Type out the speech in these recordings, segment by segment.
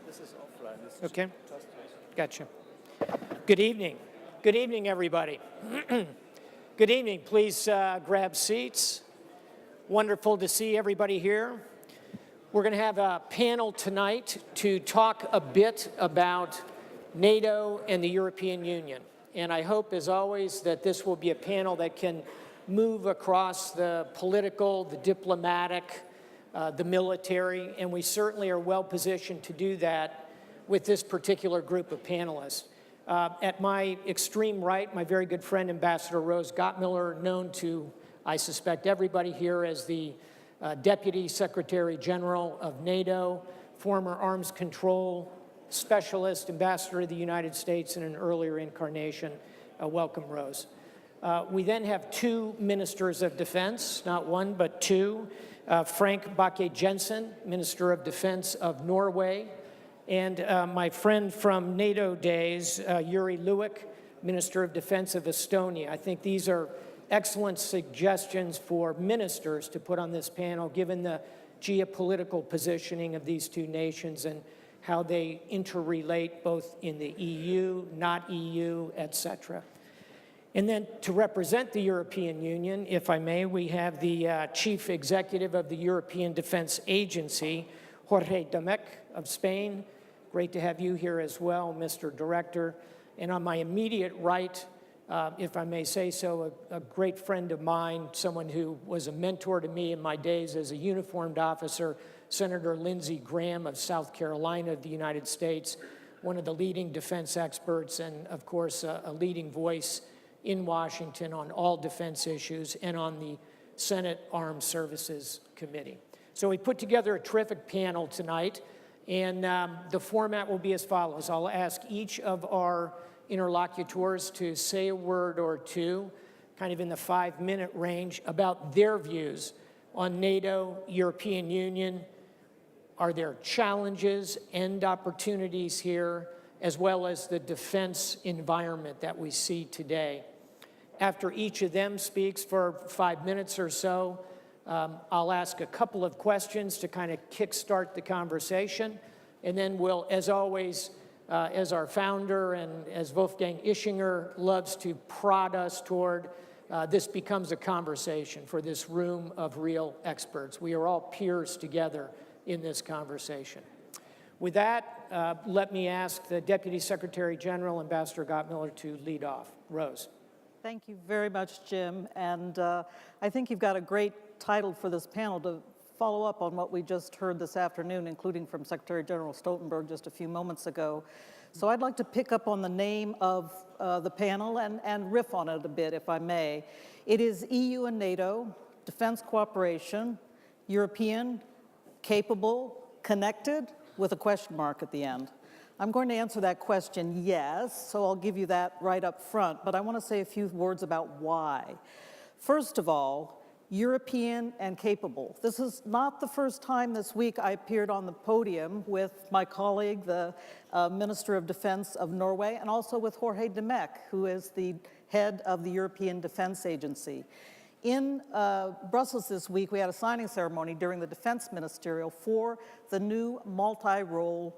This is offline. Okay. Gotcha. Good evening. Good evening, everybody. Good evening. Please grab seats. Wonderful to see everybody here. We're going to have a panel tonight to talk a bit about NATO and the European Union. And I hope, as always, that this will be a panel that can move across the political, the diplomatic, the military, and we certainly are well positioned to do that with this particular group of panelists. At my extreme right, my very good friend, Ambassador Rose Gottemoeller, known to, I suspect, everybody here as the Deputy Secretary General of NATO, former arms control specialist, ambassador of the United States in an earlier incarnation. Welcome, Rose. We then have two ministers of defense, not one, but two. Frank Bakke-Jensen, Minister of Defense of Norway, and my friend from NATO days, Jüri Luik, Minister of Defense of Estonia. I think these are excellent suggestions for ministers to put on this panel, given the geopolitical positioning of these two nations and how they interrelate both in the EU, not EU, et cetera. And then to represent the European Union, if I may, we have the Chief Executive of the European Defense Agency, José Domecq of Spain. Great to have you here as well, Mr. Director. And on my immediate right, if I may say so, a great friend of mine, someone who was a mentor to me in my days as a uniformed officer, Senator Lindsey Graham of South Carolina of the United States, one of the leading defense experts and, of course, a leading voice in Washington on all defense issues and on the Senate Armed Services Committee. So we put together a terrific panel tonight, and the format will be as follows. I'll ask each of our interlocutors to say a word or two, kind of in the 5-minute range, about their views on NATO, European Union. Are there challenges and opportunities here, as well as the defense environment that we see today? After each of them speaks for 5 minutes or so, I'll ask a couple of questions to kind of kickstart the conversation, and then we'll, as always, as our founder and as Wolfgang Ischinger loves to prod us toward, this becomes a conversation for this room of real experts. We are all peers together in this conversation. With that, let me ask the Deputy Secretary General, Ambassador Gottemoeller, to lead off. Rose. Thank you very much, Jim. And I think you've got a great title for this panel to follow up on what we just heard this afternoon, including from Secretary General Stoltenberg just a few moments ago. So I'd like to pick up on the name of the panel and riff on it a bit, if I may. It is EU and NATO, defense cooperation, European, capable, connected, with a question mark at the end. I'm going to answer that question yes, so I'll give you that right up front, but I want to say a few words about why. First of all, European and capable. This is not the first time this week I appeared on the podium with my colleague, the Minister of Defense of Norway, and also with José Domecq, who is the head of the European Defense Agency. In Brussels this week, we had a signing ceremony during the Defense Ministerial for the new multi-role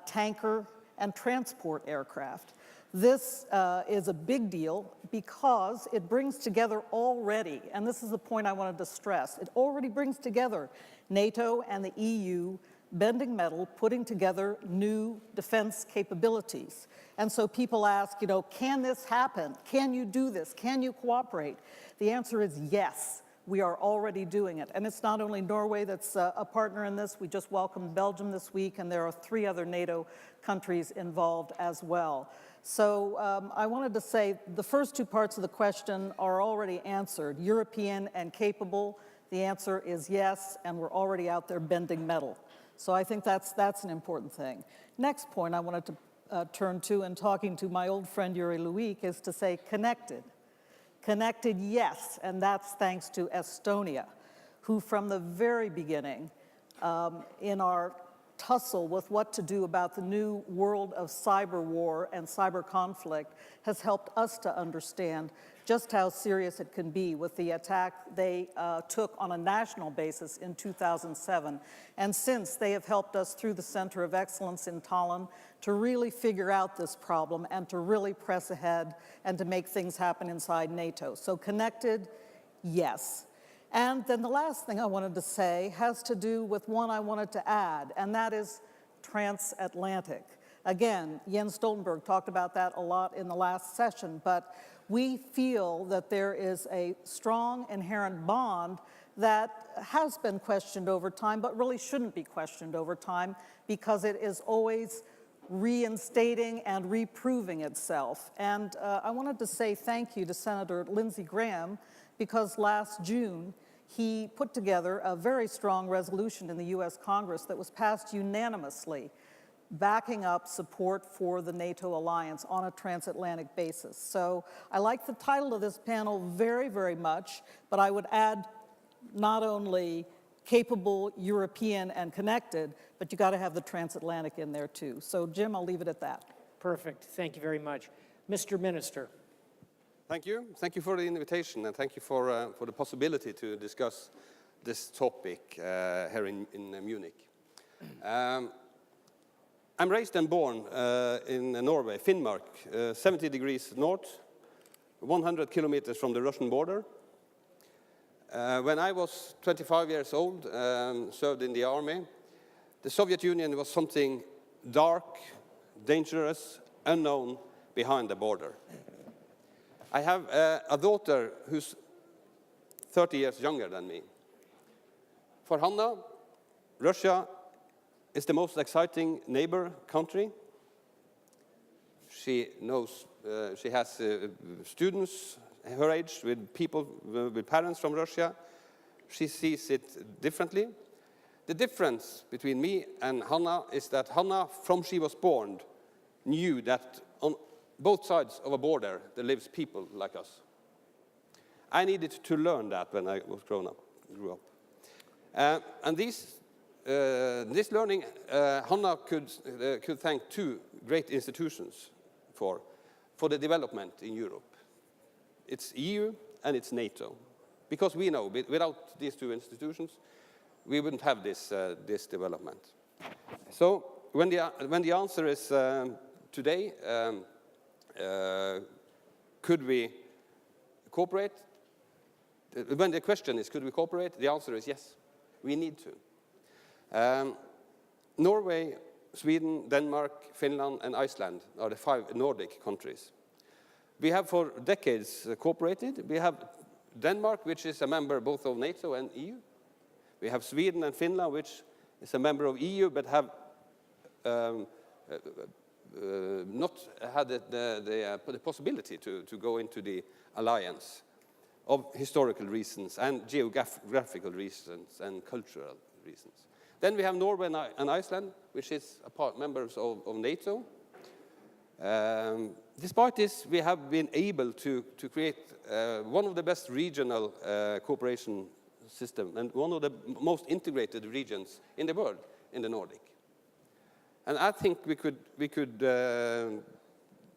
tanker and transport aircraft. This is a big deal because it brings together already, and this is the point I wanted to stress, it already brings together NATO and the EU bending metal, putting together new defense capabilities. And so people ask, can this happen? Can you do this? Can you cooperate? The answer is yes. We are already doing it. And it's not only Norway that's a partner in this. We just welcomed Belgium this week, and there are 3 other NATO countries involved as well. So I wanted to say the first 2 parts of the question are already answered. European and capable, the answer is yes, and we're already out there bending metal. So I think that's an important thing. Next point I wanted to turn to, and talking to my old friend Jüri Luik, is to say connected. Connected, yes, and that's thanks to Estonia, who from the very beginning, in our tussle with what to do about the new world of cyber war and cyber conflict, has helped us to understand just how serious it can be with the attack they took on a national basis in 2007. And since, they have helped us through the Center of Excellence in Tallinn to really figure out this problem and to really press ahead and to make things happen inside NATO. So connected, yes. And then the last thing I wanted to say has to do with one I wanted to add, and that is transatlantic. Again, Jens Stoltenberg talked about that a lot in the last session, but we feel that there is a strong inherent bond that has been questioned over time, but really shouldn't be questioned over time because it is always reinstating and reproving itself. And I wanted to say thank you to Senator Lindsey Graham because last June, he put together a very strong resolution in the US Congress that was passed unanimously, backing up support for the NATO alliance on a transatlantic basis. So I like the title of this panel very, very much, but I would add not only capable, European, and connected, but you got to have the transatlantic in there too. So Jim, I'll leave it at that. Perfect. Thank you very much. Mr. Minister. Thank you. Thank you for the invitation, and thank you for the possibility to discuss this topic here in Munich. I'm raised and born in Norway, Finnmark, 70 degrees north, 100 kilometers from the Russian border. When I was 25 years old, served in the army, the Soviet Union was something dark, dangerous, unknown behind the border. I have a daughter who's 30 years younger than me. For Hanna, Russia is the most exciting neighbor country. She knows, she has students her age with people, with parents from Russia. She sees it differently. The difference between me and Hanna is that Hanna, from she was born, knew that on both sides of a border there lives people like us. I needed to learn that when I was grew up. And this learning, Hanna could thank two great institutions for the development in Europe. It's EU and it's NATO. Because we know, without these two institutions, we wouldn't have this development. So when the answer is today, could we cooperate? When the question is, could we cooperate? The answer is yes, we need to. Norway, Sweden, Denmark, Finland, and Iceland are the 5 Nordic countries. We have for decades cooperated. We have Denmark, which is a member both of NATO and EU. We have Sweden and Finland, which is a member of EU, but have not had the possibility to go into the alliance of historical reasons and geographical reasons and cultural reasons. Then we have Norway and Iceland, which is members of NATO. Despite this, we have been able to create one of the best regional cooperation systems and one of the most integrated regions in the world, in the Nordic. And I think we could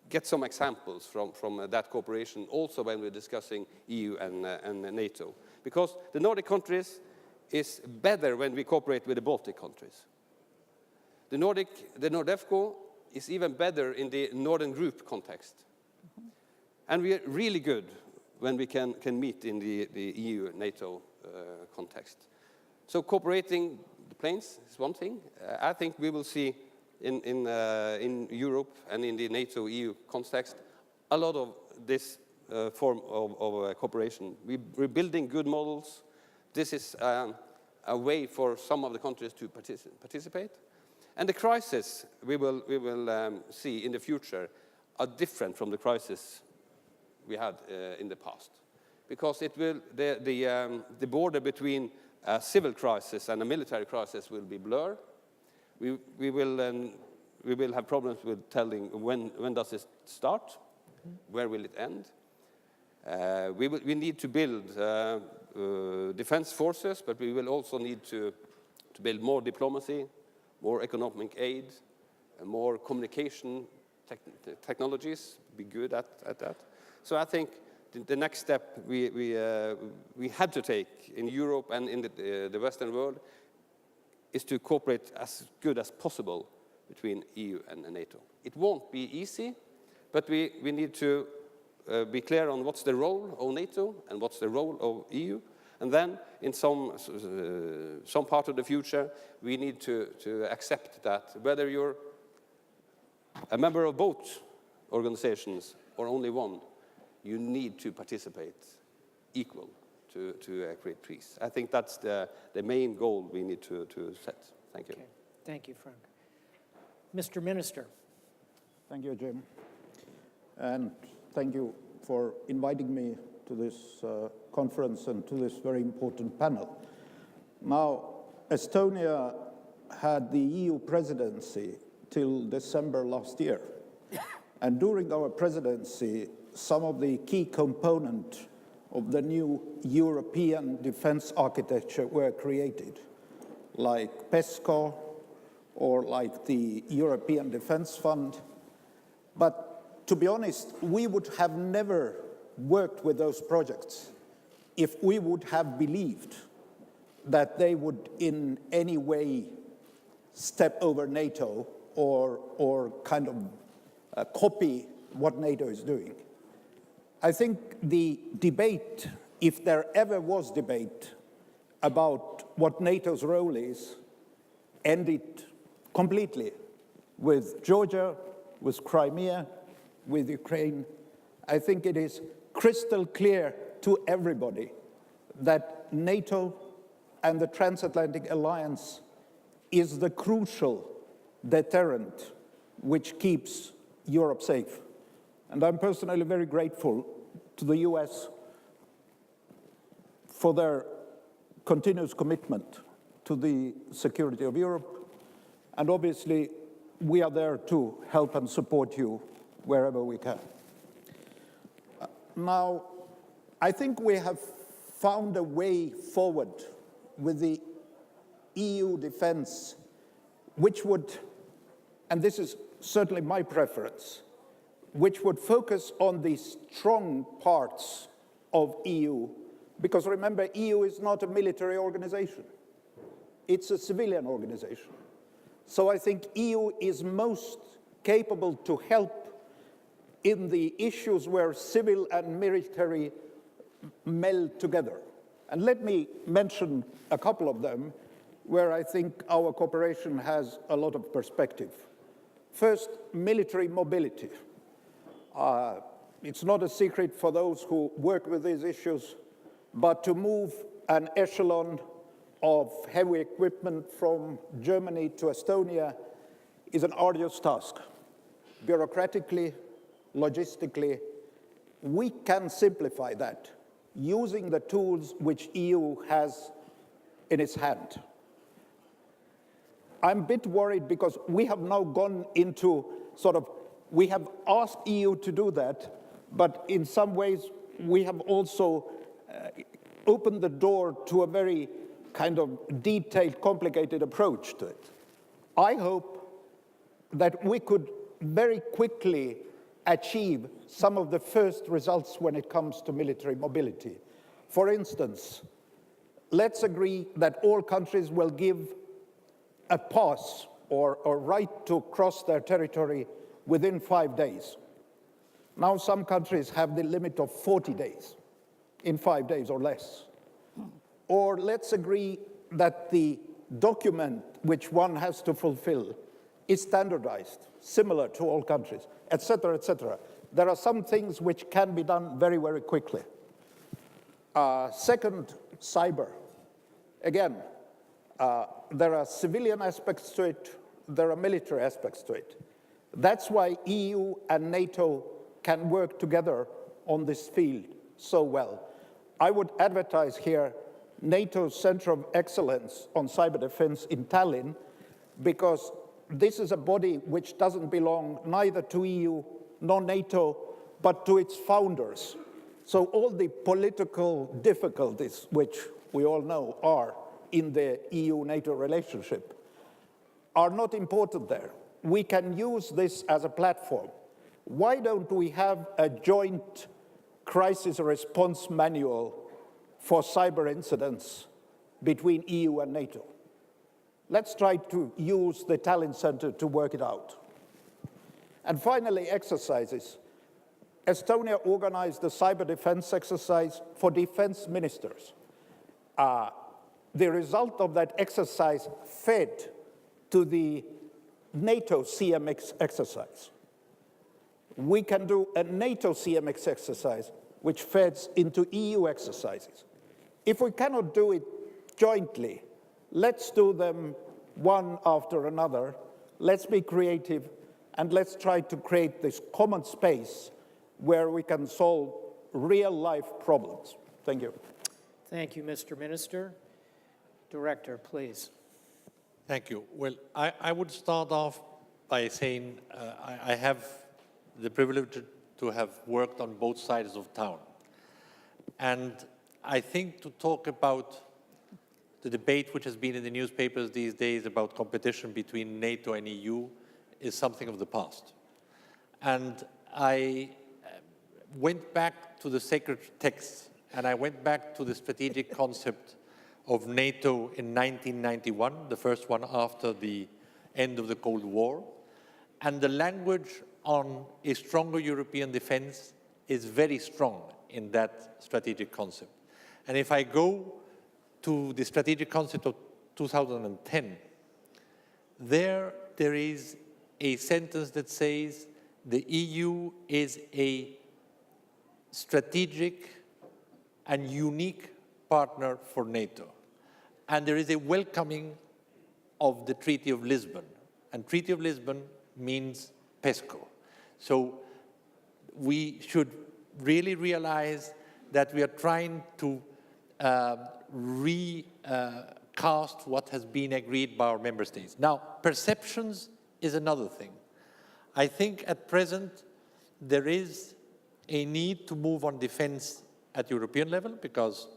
get some examples from that cooperation also when we're discussing EU and NATO. Because the Nordic countries is better when we cooperate with the Baltic countries. The Nordefco is even better in the Northern Group context. And we are really good when we can meet in the EU-NATO context. So cooperating the planes is one thing. I think we will see in Europe and in the NATO-EU context a lot of this form of cooperation. We're building good models. This is a way for some of the countries to participate. And the crisis we will see in the future are different from the crisis we had in the past, because it will the border between a civil crisis and a military crisis will be blurred. We will have problems with telling when does it start, where will it end. We need to build defense forces, but we will also need to build more diplomacy, more economic aid, and more communication technologies, be good at that. So I think the next step we had to take in Europe and in the Western world is to cooperate as good as possible between EU and NATO. It won't be easy, but we need to be clear on what's the role of NATO and what's the role of EU. And then, in some part of the future, we need to accept that whether you're a member of both organizations or only one, you need to participate equal to create peace. I think that's the main goal we need to set. Thank you. Okay. Thank you, Frank. Mr. Minister. Thank you, Jim. And thank you for inviting me to this conference and to this very important panel. Now, Estonia had the EU presidency till December last year. And during our presidency, some of the key components of the new European defense architecture were created, like PESCO or like the European Defense Fund. But to be honest, we would have never worked with those projects if we would have believed that they would in any way step over NATO or kind of copy what NATO is doing. I think the debate, if there ever was debate about what NATO's role is, ended completely with Georgia, with Crimea, with Ukraine. I think it is crystal clear to everybody that NATO and the transatlantic alliance is the crucial deterrent which keeps Europe safe. And I'm personally very grateful to the US for their continuous commitment to the security of Europe. And obviously, we are there to help and support you wherever we can. Now, I think we have found a way forward with the EU defense, which would, and this is certainly my preference, which would focus on the strong parts of EU, because remember, EU is not a military organization. It's a civilian organization. So I think EU is most capable to help in the issues where civil and military meld together. And let me mention a couple of them where I think our cooperation has a lot of perspective. First, military mobility. It's not a secret for those who work with these issues, but to move an echelon of heavy equipment from Germany to Estonia is an arduous task. Bureaucratically, logistically, we can simplify that using the tools which EU has in its hand. I'm a bit worried because we have now gone into we have asked EU to do that, but in some ways we have also opened the door to a very kind of detailed, complicated approach to it. I hope that we could very quickly achieve some of the first results when it comes to military mobility. For instance, let's agree that all countries will give a pass or right to cross their territory within 5 days. Now some countries have the limit of 40 days, in 5 days or less. Or let's agree that the document which one has to fulfill is standardized, similar to all countries, etc., etc. There are some things which can be done very, very quickly. Second, cyber. Again, there are civilian aspects to it, there are military aspects to it. That's why EU and NATO can work together on this field so well. I would advertise here NATO's Center of Excellence on Cyber Defense in Tallinn, because this is a body which doesn't belong neither to EU nor NATO, but to its founders. So all the political difficulties, which we all know are in the EU-NATO relationship, are not important there. We can use this as a platform. Why don't we have a joint crisis response manual for cyber incidents between EU and NATO. Let's try to use the Tallinn Center to work it out. And finally, exercises. Estonia organized a cyber defense exercise for defense ministers. The result of that exercise fed to the NATO CMX exercise. We can do a NATO CMX exercise which feeds into EU exercises. If we cannot do it jointly, let's do them one after another. Let's be creative, and let's try to create this common space where we can solve real-life problems. Thank you. Thank you, Mr. Minister. Director, please. Thank you. Well, I would start off by saying I have the privilege to have worked on both sides of town. And I think to talk about the debate which has been in the newspapers these days about competition between NATO and EU is something of the past. And I went back to the sacred texts, and I went back to the strategic concept of NATO in 1991, the first one after the end of the Cold War. And the language on a stronger European defense is very strong in that strategic concept. And if I go to the strategic concept of 2010, there is a sentence that says the EU is a strategic and unique partner for NATO. And there is a welcoming of the Treaty of Lisbon. And Treaty of Lisbon means PESCO. So we should really realize that we are trying to recast what has been agreed by our member states. Now, perceptions is another thing. I think at present there is a need to move on defense at European level because,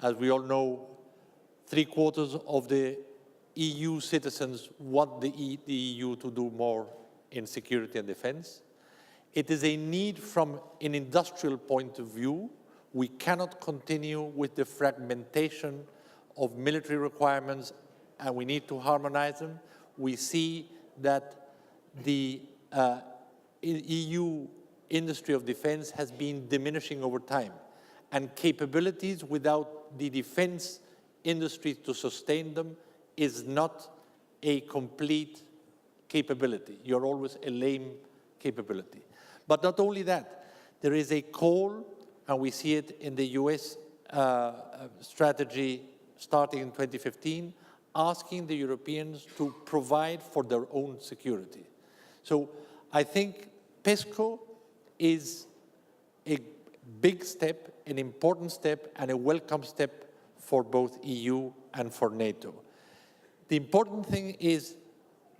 as we all know, 3/4 of the EU citizens want the EU to do more in security and defense. It is a need from an industrial point of view. We cannot continue with the fragmentation of military requirements, and we need to harmonize them. We see that the EU industry of defense has been diminishing over time, and capabilities without the defense industry to sustain them is not a complete capability. You're always a lame capability. But not only that, there is a call, and we see it in the US strategy starting in 2015, asking the Europeans to provide for their own security. So I think PESCO is a big step, an important step, and a welcome step for both EU and for NATO. The important thing is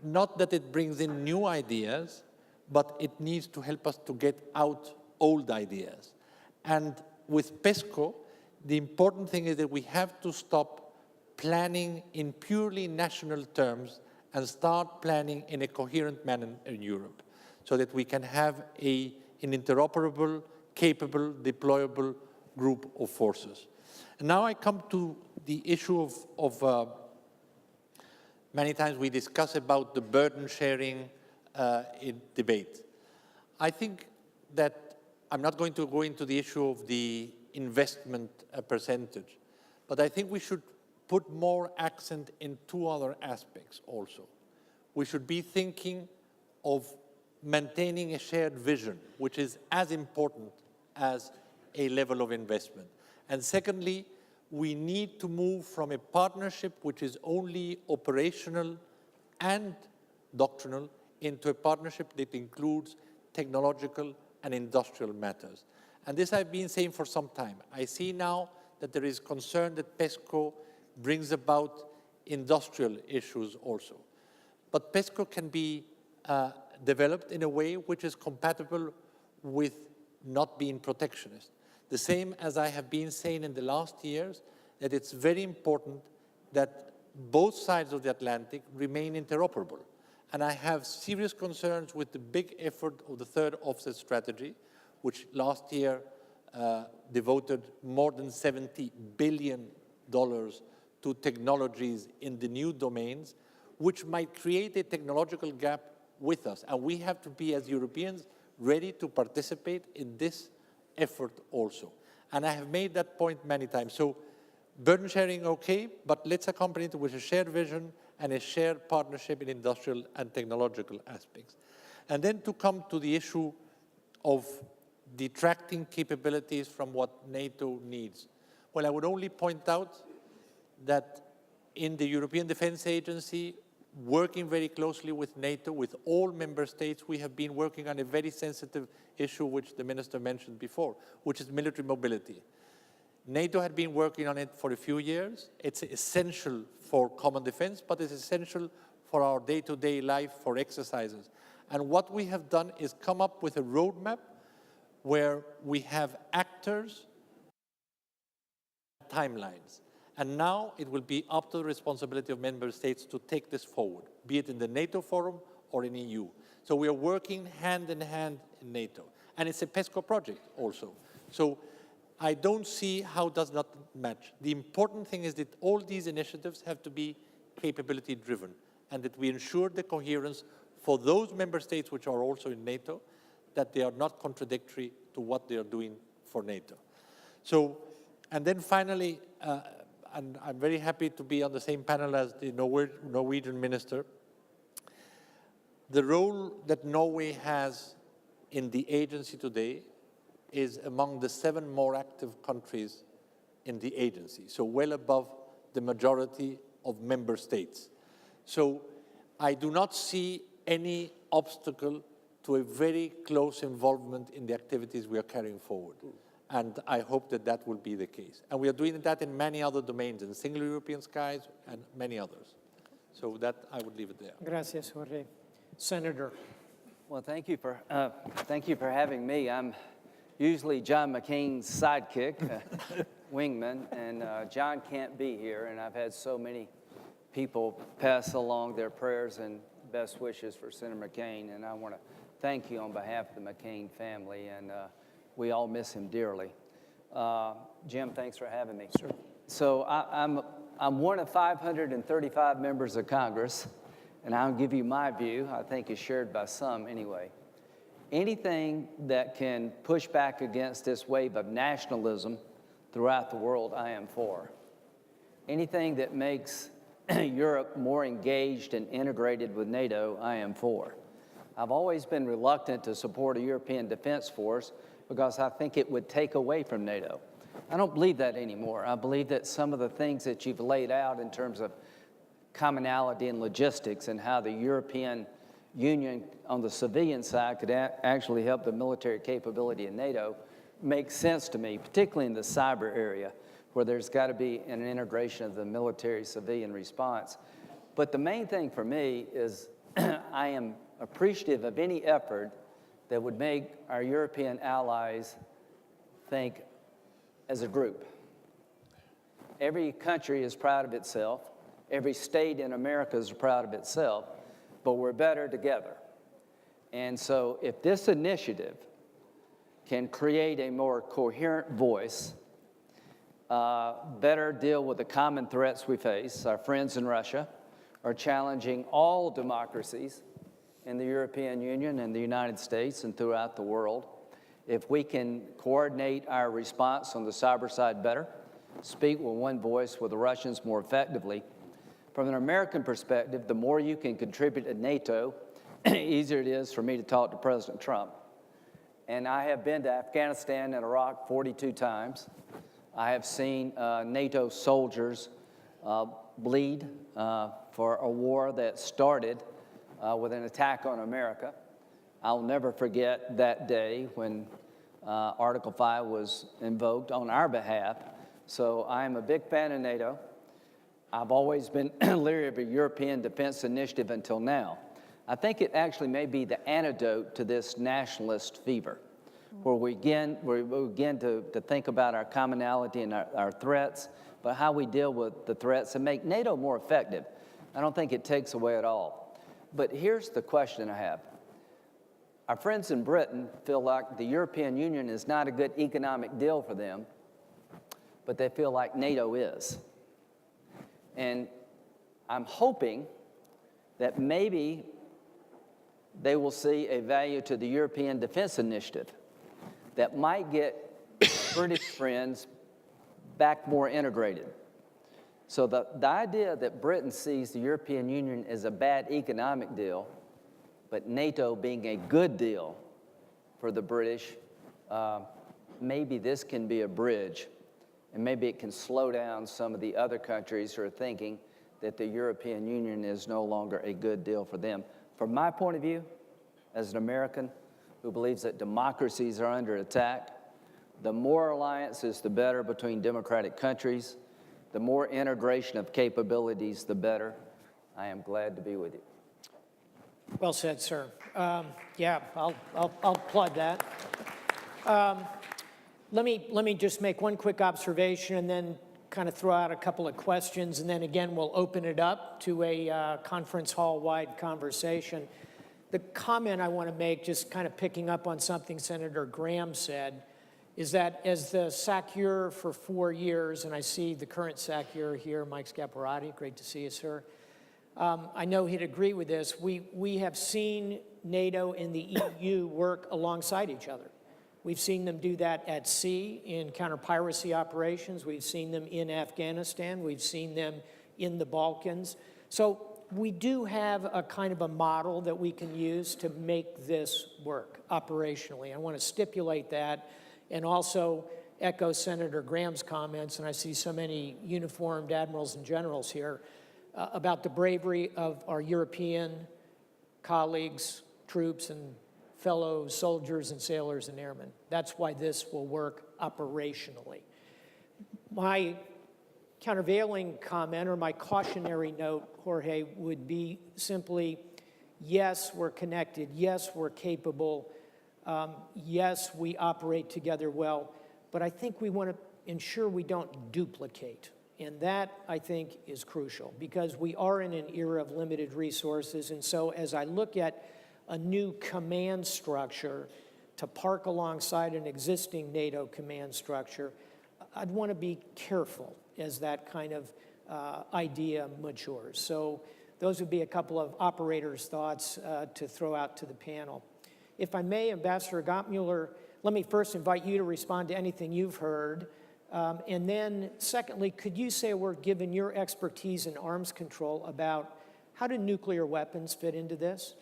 not that it brings in new ideas, but it needs to help us to get out old ideas. And with PESCO, the important thing is that we have to stop planning in purely national terms and start planning in a coherent manner in Europe, so that we can have an interoperable, capable, deployable group of forces. And now I come to the issue of many times we discuss about the burden sharing in debate. I think that I'm not going to go into the issue of the investment percentage, but I think we should put more accent in two other aspects also. We should be thinking of maintaining a shared vision, which is as important as a level of investment. And secondly, we need to move from a partnership which is only operational and doctrinal into a partnership that includes technological and industrial matters. And this I've been saying for some time. I see now that there is concern that PESCO brings about industrial issues also. But PESCO can be developed in a way which is compatible with not being protectionist. The same as I have been saying in the last years, that it's very important that both sides of the Atlantic remain interoperable. And I have serious concerns with the big effort of the third offset strategy, which last year devoted more than $70 billion to technologies in the new domains, which might create a technological gap with us. And we have to be, as Europeans, ready to participate in this effort also. And I have made that point many times. So burden sharing, okay, but let's accompany it with a shared vision and a shared partnership in industrial and technological aspects. And then to come to the issue of detracting capabilities from what NATO needs. Well, I would only point out that in the European Defence Agency, working very closely with NATO, with all member states, we have been working on a very sensitive issue which the minister mentioned before, which is military mobility. NATO had been working on it for a few years. It's essential for common defense, but it's essential for our day-to-day life, for exercises. And what we have done is come up with a roadmap where we have actors, timelines. And now it will be up to the responsibility of member states to take this forward, be it in the NATO forum or in EU. So we are working hand in hand in NATO. And it's a PESCO project also. So I don't see how it does not match. The important thing is that all these initiatives have to be capability driven and that we ensure the coherence for those member states which are also in NATO, that they are not contradictory to what they are doing for NATO. So, and then finally, and I'm very happy to be on the same panel as the Norwegian minister. The role that Norway has in the agency today is among the 7 more active countries in the agency, so well above the majority of member states. So I do not see any obstacle to a very close involvement in the activities we are carrying forward. And I hope that that will be the case. And we are doing that in many other domains, in single European skies and many others. So that, I would leave it there. Gracias, Jorge. Senator. Well, thank you for having me. I'm usually John McCain's sidekick, wingman, and John can't be here, and I've had so many people pass along their prayers and best wishes for Senator McCain, and I want to thank you on behalf of the McCain family, and we all miss him dearly. Jim, thanks for having me. Sure. So I'm one of 535 members of Congress, and I'll give you my view. I think is shared by some anyway. Anything that can push back against this wave of nationalism throughout the world, I am for. Anything that makes Europe more engaged and integrated with NATO, I am for. I've always been reluctant to support a European defense force because I think it would take away from NATO. I don't believe that anymore. I believe that some of the things that you've laid out in terms of commonality and logistics and how the European Union on the civilian side could actually help the military capability in NATO makes sense to me, particularly in the cyber area, where there's got to be an integration of the military-civilian response. But the main thing for me is I am appreciative of any effort that would make our European allies think as a group. Every country is proud of itself. Every state in America is proud of itself, but we're better together. And so if this initiative can create a more coherent voice, better deal with the common threats we face, our friends in Russia are challenging all democracies in the European Union and the United States and throughout the world. If we can coordinate our response on the cyber side better, speak with one voice with the Russians more effectively, from an American perspective, the more you can contribute to NATO, easier it is for me to talk to President Trump. And I have been to Afghanistan and Iraq 42 times. I have seen NATO soldiers bleed for a war that started with an attack on America. I'll never forget that day when Article 5 was invoked on our behalf. So I am a big fan of NATO. I've always been leery of a European defense initiative until now. I think it actually may be the antidote to this nationalist fever, where we begin to think about our commonality and our threats, but how we deal with the threats and make NATO more effective. I don't think it takes away at all. But here's the question I have. Our friends in Britain feel like the European Union is not a good economic deal for them, but they feel like NATO is. And I'm hoping that maybe they will see a value to the European Defense Initiative that might get British friends back more integrated. So the idea that Britain sees the European Union as a bad economic deal, but NATO being a good deal for the British, maybe this can be a bridge, and maybe it can slow down some of the other countries who are thinking that the European Union is no longer a good deal for them. From my point of view, as an American who believes that democracies are under attack, the more alliances, the better between democratic countries. The more integration of capabilities, the better. I am glad to be with you. Well said, sir. Yeah, I'll applaud that. Let me just make one quick observation and then kind of throw out a couple of questions, and then again we'll open it up to a conference hall-wide conversation. The comment I want to make, just kind of picking up on something Senator Graham said, is that as the SACEUR for 4 years, and I see the current SACEUR here, Mike Scaparrotti, great to see you, sir. I know he'd agree with this. We have seen NATO and the EU work alongside each other. We've seen them do that at sea in counter-piracy operations. We've seen them in Afghanistan. We've seen them in the Balkans. So we do have a kind of a model that we can use to make this work operationally. I want to stipulate that and also echo Senator Graham's comments, and I see so many uniformed admirals and generals here, about the bravery of our European colleagues, troops, and fellow soldiers and sailors and airmen. That's why this will work operationally. My countervailing comment or my cautionary note, Jorge, would be simply, yes, we're connected, yes, we're capable, yes, we operate together well, but I think we want to ensure we don't duplicate. And that, I think, is crucial because we are in an era of limited resources. And so as I look at a new command structure to park alongside an existing NATO command structure, I'd want to be careful as that kind of idea matures. So those would be a couple of operators' thoughts to throw out to the panel. If I may, Ambassador Gottemoeller, let me first invite you to respond to anything you've heard. And then, secondly, could you say a word, given your expertise in arms control, about how do nuclear weapons fit into this?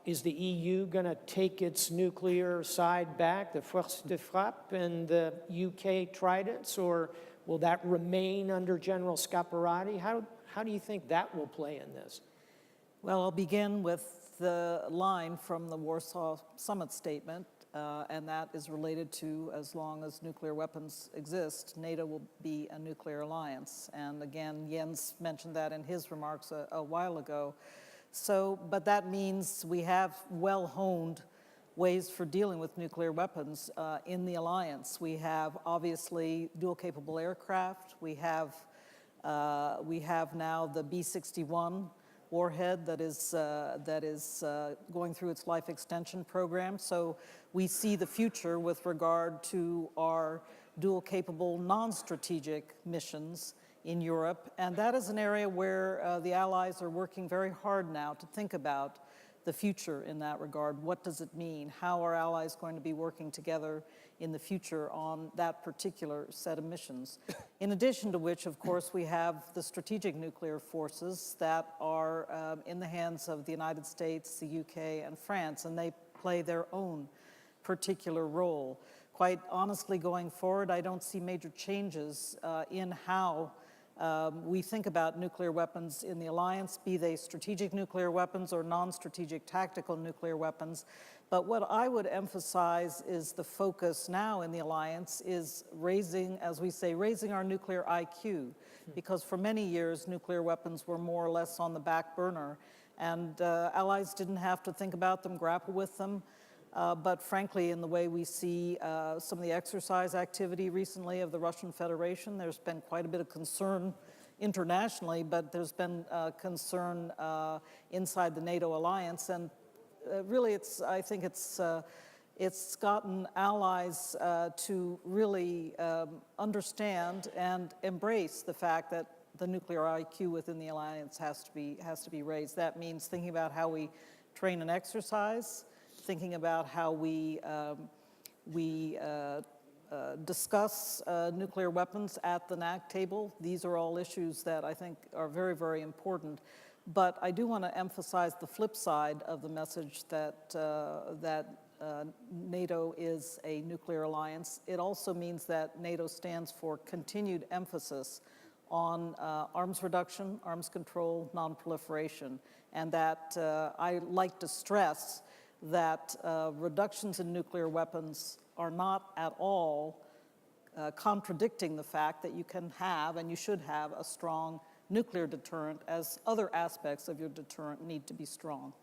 Is the EU going to take its nuclear side back, the force de frappe and the UK tridents, or will that remain under General Scaparrotti? How do you think that will play in this? Well, I'll begin with the line from the Warsaw Summit statement, and that is related to, as long as nuclear weapons exist, NATO will be a nuclear alliance. And again, Jens mentioned that in his remarks a while ago. So, but that means we have well-honed ways for dealing with nuclear weapons in the alliance. We have obviously dual-capable aircraft. We have now the B-61 warhead that is going through its life extension program. So we see the future with regard to our dual-capable non-strategic missions in Europe, and that is an area where the Allies are working very hard now to think about the future in that regard. What does it mean? How are allies going to be working together in the future on that particular set of missions? In addition to which, of course, we have the strategic nuclear forces that are in the hands of the United States, the UK, and France, and they play their own particular role. Quite honestly, going forward, I don't see major changes in how we think about nuclear weapons in the alliance, be they strategic nuclear weapons or non-strategic tactical nuclear weapons. But what I would emphasize is the focus now in the alliance is raising, as we say, raising our nuclear IQ, because for many years nuclear weapons were more or less on the back burner, and allies didn't have to think about them, grapple with them. But frankly, in the way we see some of the exercise activity recently of the Russian Federation, there's been quite a bit of concern internationally, but there's been concern inside the NATO alliance, and really, I think it's gotten allies to really understand and embrace the fact that the nuclear IQ within the alliance has to be raised. That means thinking about how we train and exercise, thinking about how we discuss nuclear weapons at the NAC table. These are all issues that I think are very, very important. But I do want to emphasize the flip side of the message that NATO is a nuclear alliance. It also means that NATO stands for continued emphasis on arms reduction, arms control, non-proliferation, and that I like to stress that reductions in nuclear weapons are not at all contradicting the fact that you can have and you should have a strong nuclear deterrent, as other aspects of your deterrent need to be strong.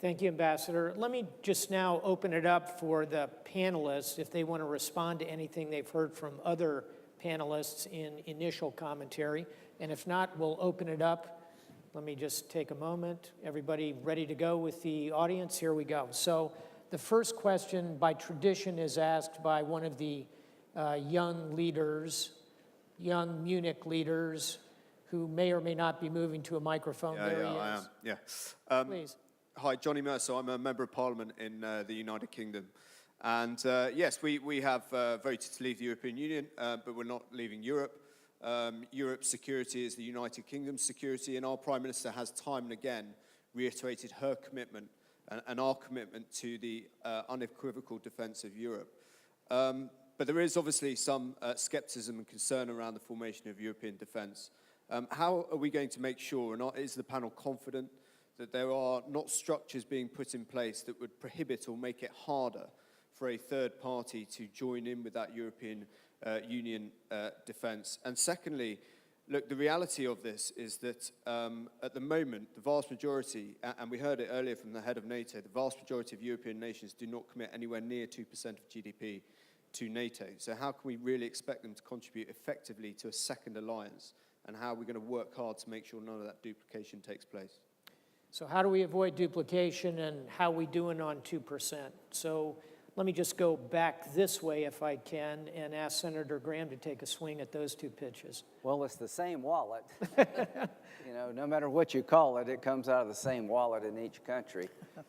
Thank you, Ambassador. Let me just now open it up for the panelists if they want to respond to anything they've heard from other panelists in initial commentary. And if not, we'll open it up. Let me just take a moment. Everybody ready to go with the audience? Here we go. So the first question, by tradition, is asked by one of the young leaders, young Munich leaders, who may or may not be moving to a microphone. There he is. I am. Yeah. Please. Hi, Johnny Mercer. I'm a member of Parliament in the United Kingdom. And yes, we have voted to leave the European Union, but we're not leaving Europe. Europe's security is the United Kingdom's security, and our Prime Minister has time and again reiterated her commitment and our commitment to the unequivocal defence of Europe. But there is obviously some scepticism and concern around the formation of European defence. How are we going to make sure, and is the panel confident that there are not structures being put in place that would prohibit or make it harder for a third party to join in with that European Union defence? And secondly, look, the reality of this is that at the moment, the vast majority, and we heard it earlier from the head of NATO, the vast majority of European nations do not commit anywhere near 2% of GDP to NATO. So how can we really expect them to contribute effectively to a second alliance? And how are we going to work hard to make sure none of that duplication takes place? So how do we avoid duplication, and how are we doing on 2%? So let me just go back this way, if I can, and ask Senator Graham to take a swing at those two pitches. Well, it's the same wallet. You know, no matter what you call it, it comes out of the same wallet in each country.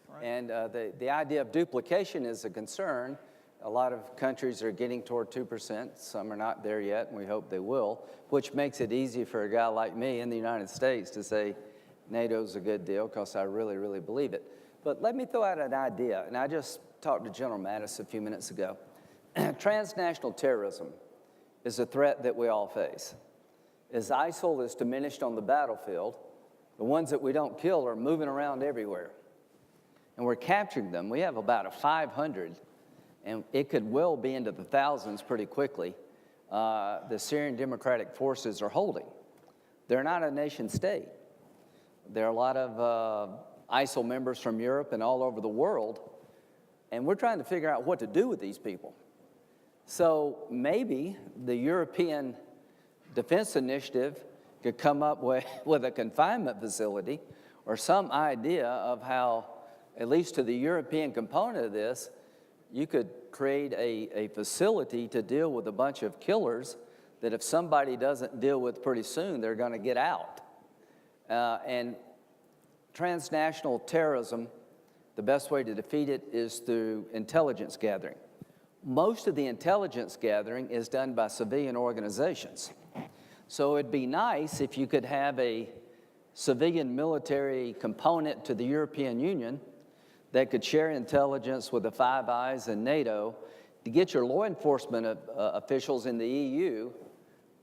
Right. And the idea of duplication is a concern. A lot of countries are getting toward 2%. Some are not there yet, and we hope they will, which makes it easy for a guy like me in the United States to say NATO's a good deal, because I really, really believe it. But let me throw out an idea, and I just talked to General Mattis a few minutes ago. Transnational terrorism is a threat that we all face. As ISIL is diminished on the battlefield, the ones that we don't kill are moving around everywhere. And we're capturing them. We have about 500, and it could well be into the thousands pretty quickly. The Syrian Democratic Forces are holding. They're not a nation state. There are a lot of ISIL members from Europe and all over the world, and we're trying to figure out what to do with these people. So maybe the European Defense Initiative could come up with a confinement facility or some idea of how, at least to the European component of this, you could create a facility to deal with a bunch of killers that if somebody doesn't deal with pretty soon, they're going to get out. And transnational terrorism, the best way to defeat it is through intelligence gathering. Most of the intelligence gathering is done by civilian organizations. So it'd be nice if you could have a civilian military component to the European Union that could share intelligence with the Five Eyes and NATO to get your law enforcement officials in the EU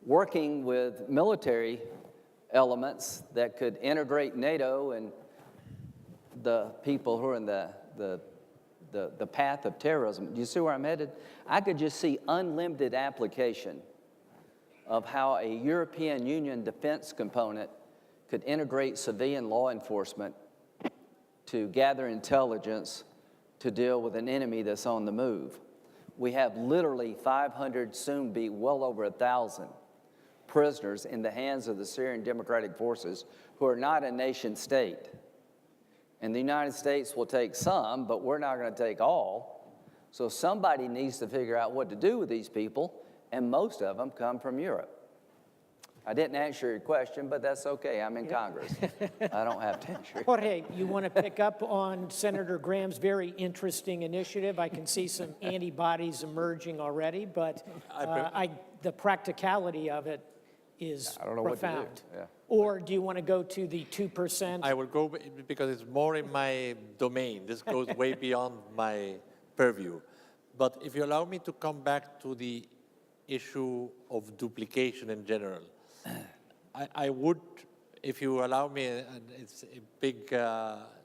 working with military elements that could integrate NATO and the people who are in the path of terrorism. Do you see where I'm headed? I could just see unlimited application of how a European Union defense component could integrate civilian law enforcement to gather intelligence to deal with an enemy that's on the move. We have literally 500, soon be well over 1,000 prisoners in the hands of the Syrian Democratic Forces who are not a nation state. And the United States will take some, but we're not going to take all. So somebody needs to figure out what to do with these people, and most of them come from Europe. I didn't answer your question, but that's okay. I'm in Congress. I don't have to answer it. Jorge, you want to pick up on Senator Graham's very interesting initiative? I can see some antibodies emerging already, but the practicality of it is I don't know profound. what to do. Yeah. Or do you want to go to the 2%? I will go because it's more in my domain. This goes way beyond my purview. But if you allow me to come back to the issue of duplication in general, I would, if you allow me, and it's a big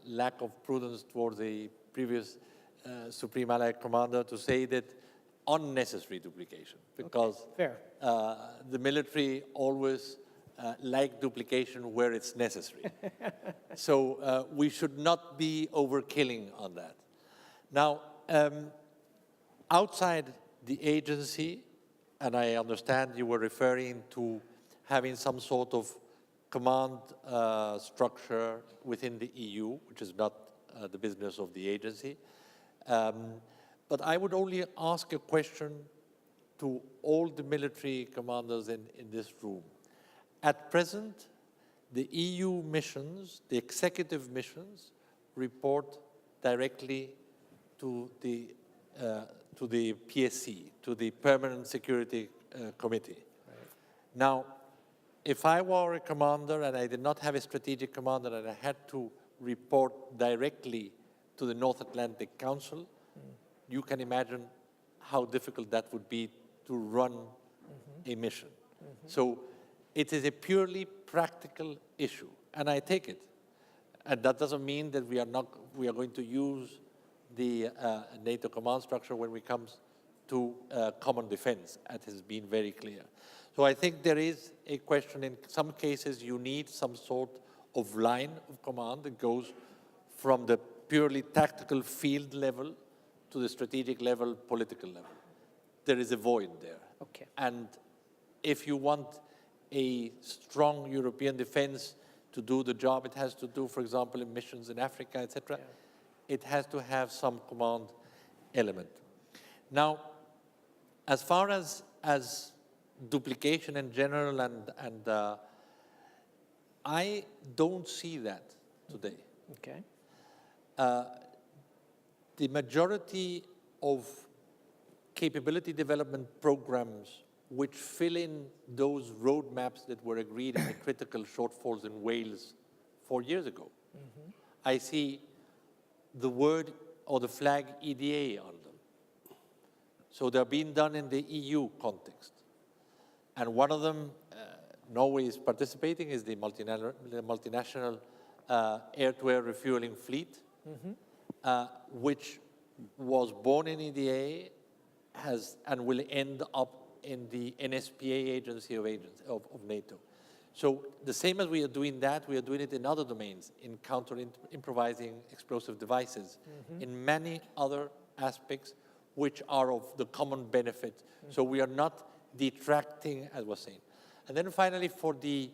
lack of prudence towards the previous Supreme Allied Commander, to say that unnecessary duplication, because Fair. The military always like duplication where it's necessary. So we should not be overkilling on that. Now, outside the agency, and I understand you were referring to having some sort of command structure within the EU, which is not the business of the agency. But I would only ask a question to all the military commanders in this room. At present, the EU missions, the executive missions, report directly to the PSC, to the Permanent Security Committee. Right. Now, if I were a commander and I did not have a strategic commander and I had to report directly to the North Atlantic Council, you can imagine how difficult that would be to run a mission. So it is a purely practical issue, and I take it. And that doesn't mean that we are going to use the NATO command structure when it comes to common defense. That has been very clear. So I think there is a question. In some cases, you need some sort of line of command that goes from the purely tactical field level to the strategic level, political level. There is a void there. Okay. And if you want a strong European defense to do the job it has to do, for example, in missions in Africa, etc., it has to have some command element. Now, as far as duplication in general, and I don't see that today. Okay. The majority of capability development programs which fill in those roadmaps that were agreed in the critical shortfalls in Wales 4 years ago, I see the word or the flag EDA on them. So they're being done in the EU context. And one of them, Norway is participating, is the multinational air-to-air refueling fleet, which was born in EDA, and will end up in the NSPA agency of NATO. So the same as we are doing that, we are doing it in other domains, in counter-improvising explosive devices, in many other aspects which are of the common benefit. So we are not detracting, as I was saying. And then finally, for the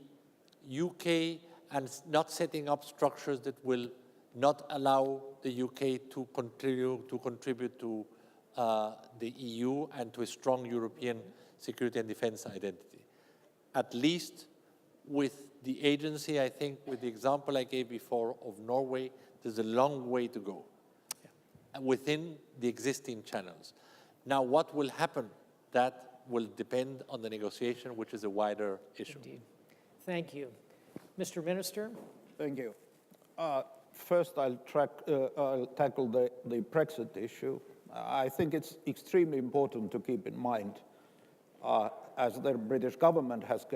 UK, and not setting up structures that will not allow the UK to contribute to the EU and to a strong European security and defense identity. At least with the agency, I think, with the example I gave before of Norway, there's a long way to go within the existing channels. Now, what will happen, that will depend on the negotiation, which is a wider issue. Indeed. Thank you. Mr. Minister? Thank you. First, I'll tackle the Brexit issue. I think it's extremely important to keep in mind, as the British government has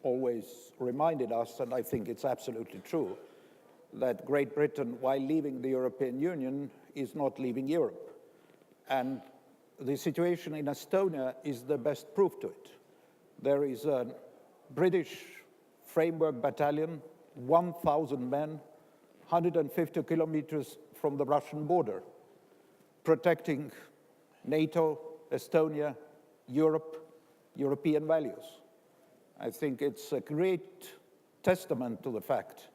always reminded us, and I think it's absolutely true, that Great Britain, while leaving the European Union, is not leaving Europe. And the situation in Estonia is the best proof to it. There is a British framework battalion, 1,000 men, 150 kilometers from the Russian border, protecting NATO, Estonia, Europe, European values. I think it's a great testament to the fact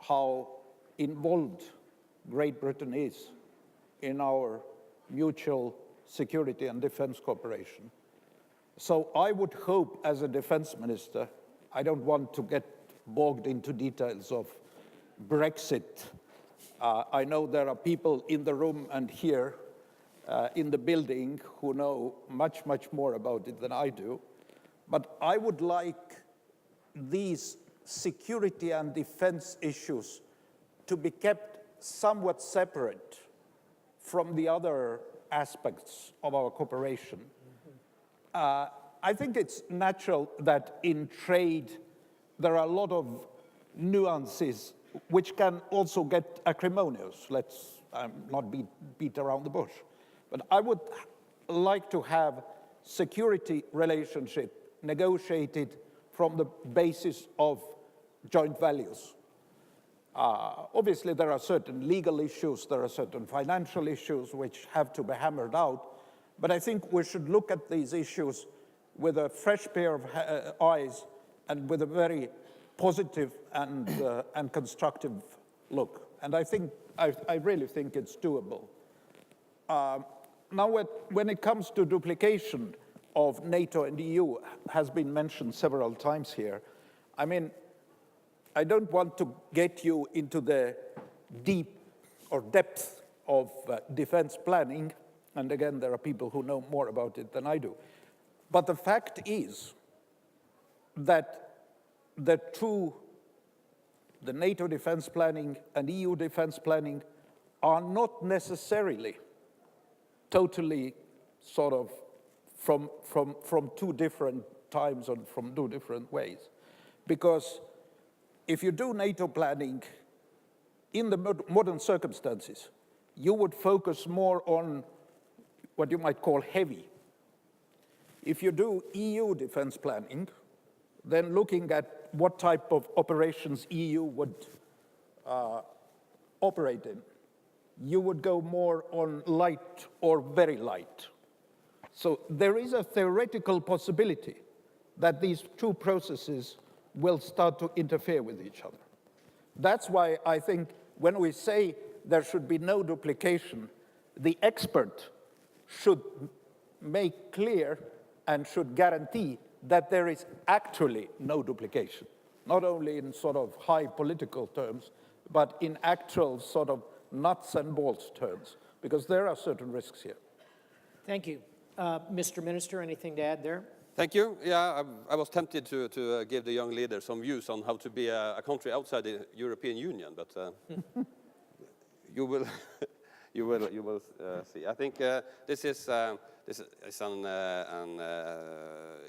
how involved Great Britain is in our mutual security and defense cooperation. So I would hope, as a defense minister, I don't want to get bogged into details of Brexit. I know there are people in the room and here in the building who know much, much more about it than I do. But I would like these security and defense issues to be kept somewhat separate from the other aspects of our cooperation. I think it's natural that in trade there are a lot of nuances which can also get acrimonious. Let's not beat around the bush. But I would like to have security relationship negotiated from the basis of joint values. Obviously, there are certain legal issues, there are certain financial issues which have to be hammered out, but I think we should look at these issues with a fresh pair of eyes and with a very positive and constructive look. And I really think it's doable. Now, when it comes to duplication of NATO and EU, has been mentioned several times here. I mean, I don't want to get you into the deep or depth of defense planning, and again, there are people who know more about it than I do. But the fact is that the NATO defense planning and EU defense planning are not necessarily totally sort of from two different times and from two different ways. Because if you do NATO planning in the modern circumstances, you would focus more on what you might call heavy. If you do EU defense planning, then looking at what type of operations EU would operate in, you would go more on light or very light. So there is a theoretical possibility that these two processes will start to interfere with each other. That's why I think when we say there should be no duplication, the expert should make clear and should guarantee that there is actually no duplication, not only in sort of high political terms, but in actual sort of nuts and bolts terms, because there are certain risks here. Thank you. Mr. Minister, anything to add there? Thank you. Yeah, I was tempted to give the young leader some views on how to be a country outside the European Union, but you will see. I think this is an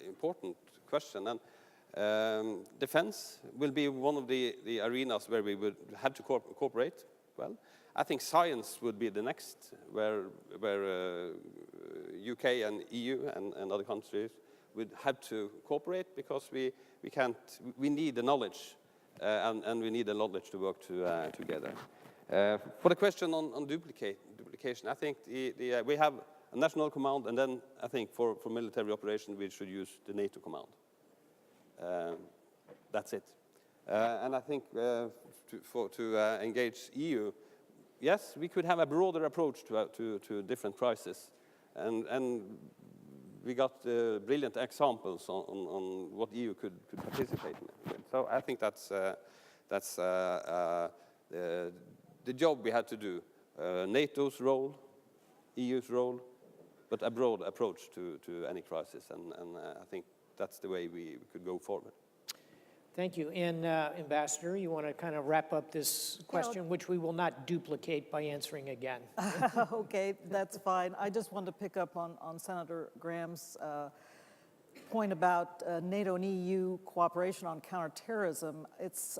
important question, and defense will be one of the arenas where we would have to cooperate. Well, I think science would be the next, where UK and EU and other countries would have to cooperate, because we need the knowledge and we need the knowledge to work together. For the question on duplication, I think we have a national command, and then I think for military operation we should use the NATO command. That's it. And I think to engage EU, yes, we could have a broader approach to different crises, and we got brilliant examples on what EU could participate in. So I think that's the job we had to do. NATO's role, EU's role, but a broad approach to any crisis, and I think that's the way we could go forward. Thank you. And Ambassador, you want to kind of wrap up this question, which we will not duplicate by answering again. Okay, that's fine. I just wanted to pick up on Senator Graham's point about NATO and EU cooperation on counterterrorism. It's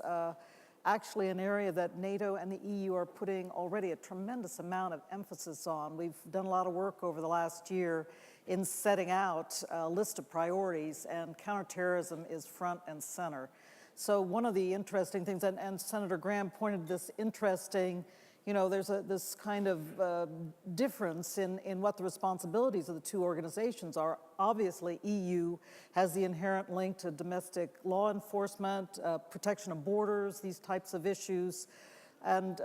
actually an area that NATO and the EU are putting already a tremendous amount of emphasis on. We've done a lot of work over the last year in setting out a list of priorities, and counterterrorism is front and center. So one of the interesting things, and Senator Graham pointed this interesting, there's this kind of difference in what the responsibilities of the two organizations are. obviously EU has the inherent link to domestic law enforcement, protection of borders, these types of issues. And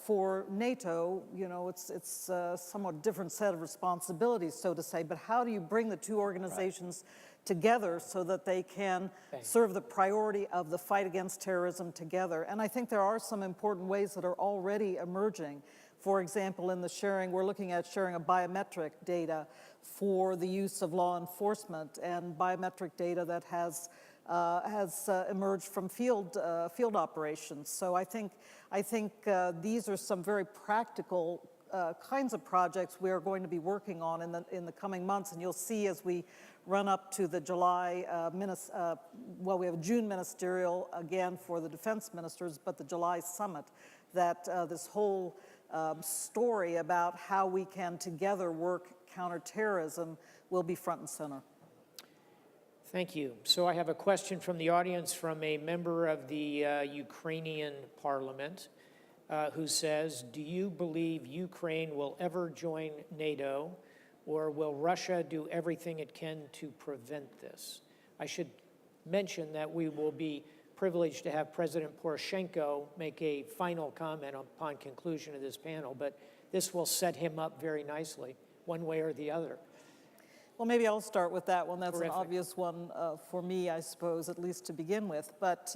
for NATO, you know, it's a somewhat different set of responsibilities, so to say, but how do you bring the two organizations together so that they can serve the priority of the fight against terrorism together? And I think there are some important ways that are already emerging. For example, in the sharing, we're looking at sharing of biometric data for the use of law enforcement, and biometric data that has emerged from field operations. So I think these are some very practical kinds of projects we are going to be working on in the coming months, and you'll see as we run up to the July, we have a June ministerial again for the defense ministers, but the July summit, that this whole story about how we can together work counterterrorism will be front and center. Thank you. So I have a question from the audience from a member of the Ukrainian parliament who says, do you believe Ukraine will ever join NATO, or will Russia do everything it can to prevent this? I should mention that we will be privileged to have President Poroshenko make a final comment upon conclusion of this panel, but this will set him up very nicely, one way or the other. Well, maybe I'll start with that one. That's Terrific. An obvious one for me, I suppose, at least to begin with. But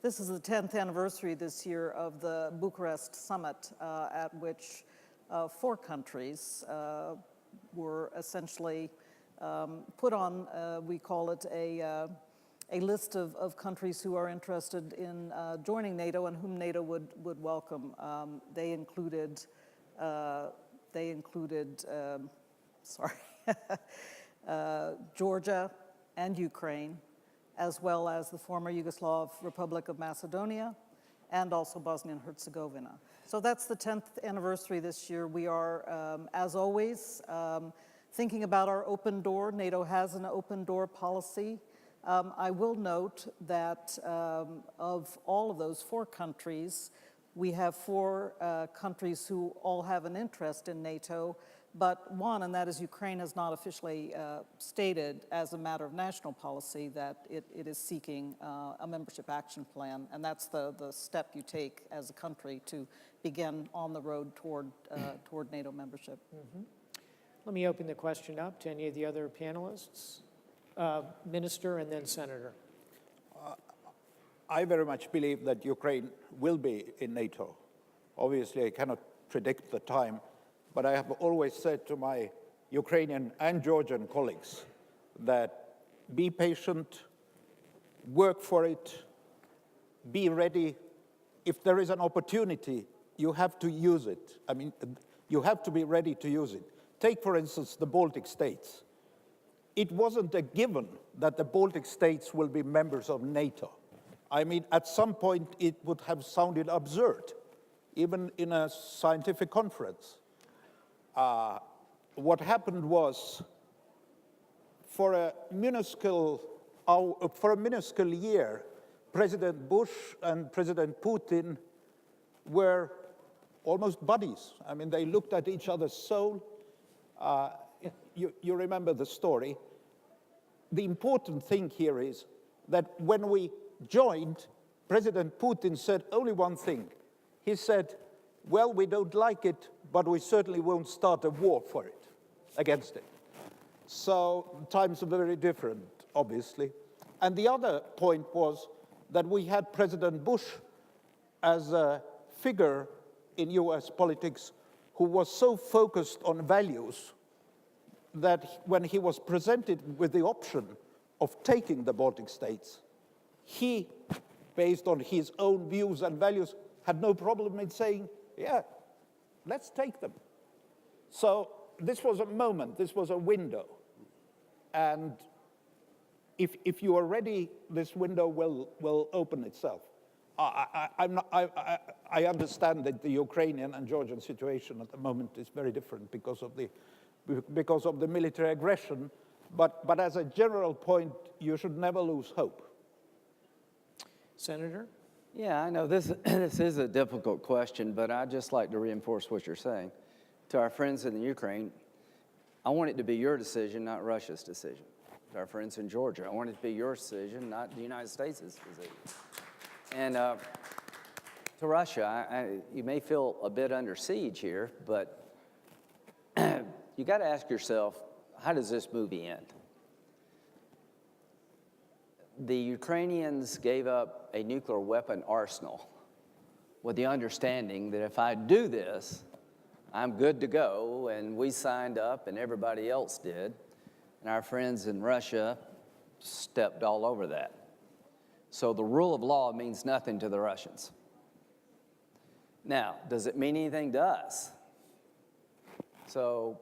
this is the 10th anniversary this year of the Bucharest summit, at which 4 countries were essentially put on, we call it a list of countries who are interested in joining NATO and whom NATO would welcome. They included Georgia and Ukraine, as well as the former Yugoslav Republic of Macedonia, and also Bosnia and Herzegovina. So that's the 10th anniversary this year. We are, as always, thinking about our open door. NATO has an open door policy. I will note that of all of those 4 countries, we have 4 countries who all have an interest in NATO, but one, and that is Ukraine, has not officially stated as a matter of national policy that it is seeking a membership action plan, and that's the step you take as a country to begin on the road toward NATO membership. Mm-hmm. Let me open the question up to any of the other panelists. Minister and then Senator. I very much believe that Ukraine will be in NATO. Obviously, I cannot predict the time, but I have always said to my Ukrainian and Georgian colleagues that be patient, work for it, be ready. If there is an opportunity, you have to use it. I mean, you have to be ready to use it. Take, for instance, the Baltic states. It wasn't a given that the Baltic states will be members of NATO. I mean, at some point, it would have sounded absurd, even in a scientific conference. What happened was, for a minuscule year, President Bush and President Putin were almost buddies. I mean, they looked at each other's soul. You remember the story. The important thing here is that when we joined, President Putin said only one thing. He said, well, we don't like it, but we certainly won't start a war for it, against it. So times are very different, obviously. And the other point was that we had President Bush as a figure in US politics who was so focused on values that when he was presented with the option of taking the Baltic states, he, based on his own views and values, had no problem in saying, yeah, let's take them. So this was a moment, this was a window. And if you are ready, this window will open itself. I understand that the Ukrainian and Georgian situation at the moment is very different because of the military aggression, but as a general point, you should never lose hope. Senator? Yeah, I know this is a difficult question, but I'd just like to reinforce what you're saying. To our friends in the Ukraine, I want it to be your decision, not Russia's decision. To our friends in Georgia, I want it to be your decision, not the United States' decision. And to Russia, you may feel a bit under siege here, but you got to ask yourself, how does this movie end? The Ukrainians gave up a nuclear weapon arsenal with the understanding that if I do this, I'm good to go, and we signed up and everybody else did, and our friends in Russia stepped all over that. So the rule of law means nothing to the Russians. Now, does it mean anything to us? So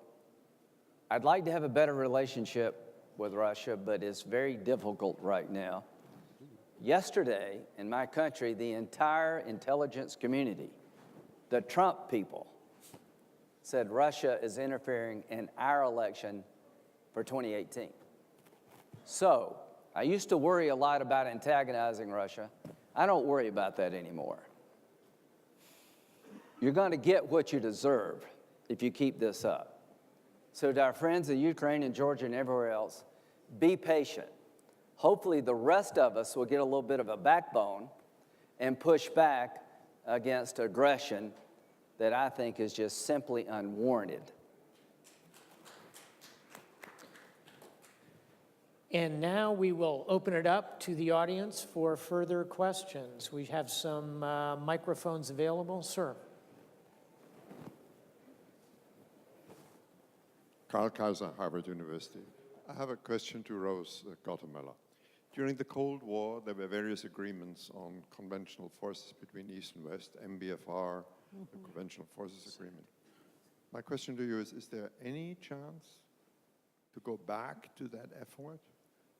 I'd like to have a better relationship with Russia, but it's very difficult right now. Yesterday, in my country, the entire intelligence community, the Trump people, said Russia is interfering in our election for 2018. So, I used to worry a lot about antagonizing Russia. I don't worry about that anymore. You're going to get what you deserve if you keep this up. So to our friends in Ukraine and Georgia and everywhere else, be patient. Hopefully the rest of us will get a little bit of a backbone and push back against aggression that I think is just simply unwarranted. And now we will open it up to the audience for further questions. We have some microphones available. Sir. Karl Kaiser, Harvard University. I have a question to Rose Gottemoeller. During the Cold War, there were various agreements on conventional forces between East and West, MBFR, the Conventional Forces Agreement. My question to you is there any chance to go back to that effort,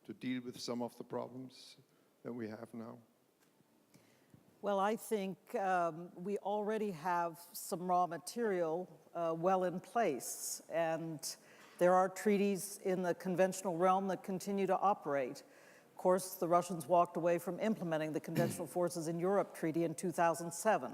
to deal with some of the problems that we have now? Well, I think we already have some raw material well in place, and there are treaties in the conventional realm that continue to operate. Of course, the Russians walked away from implementing the Conventional Forces in Europe Treaty in 2007,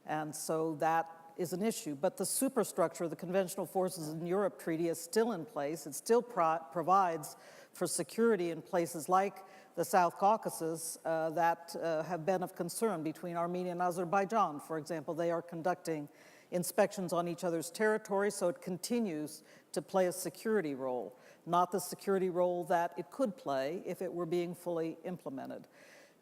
and so that is an issue. But the superstructure of the Conventional Forces in Europe Treaty is still in place. It still provides for security in places like the South Caucasus that have been of concern between Armenia and Azerbaijan. For example, they are conducting inspections on each other's territory, so it continues to play a security role, not the security role that it could play if it were being fully implemented.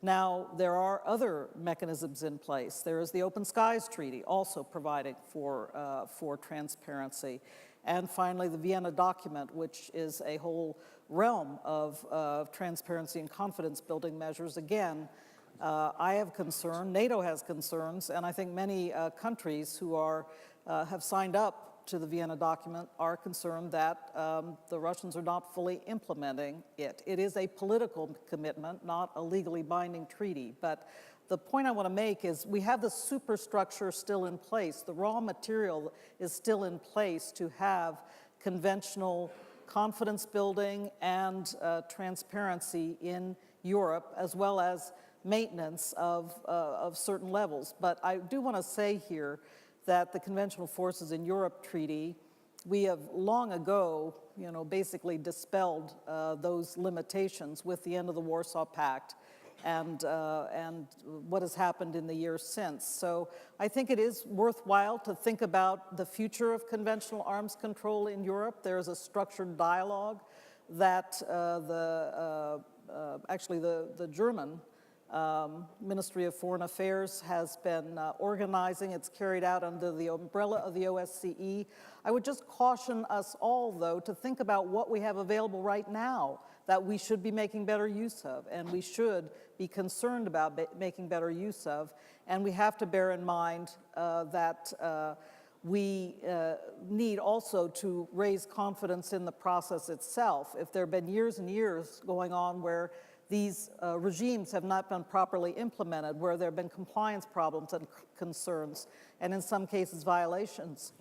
Now, there are other mechanisms in place. There is the Open Skies Treaty, also providing for transparency. And finally, the Vienna document, which is a whole realm of transparency and confidence building measures. Again, I have concern, NATO has concerns, and I think many countries who have signed up to the Vienna document are concerned that the Russians are not fully implementing it. It is a political commitment, not a legally binding treaty. But the point I want to make is we have the superstructure still in place. The raw material is still in place to have conventional confidence building and transparency in Europe, as well as maintenance of certain levels. But I do want to say here that the Conventional Forces in Europe Treaty, we have long ago, basically dispelled those limitations with the end of the Warsaw Pact and what has happened in the years since. So I think it is worthwhile to think about the future of conventional arms control in Europe. There is a structured dialogue that actually the German Ministry of Foreign Affairs has been organizing. It's carried out under the umbrella of the OSCE. I would just caution us all, though, to think about what we have available right now that we should be making better use of, and we should be concerned about making better use of. And we have to bear in mind that we need also to raise confidence in the process itself. If there have been years and years going on where these regimes have not been properly implemented, where there have been compliance problems and concerns, and in some cases violations,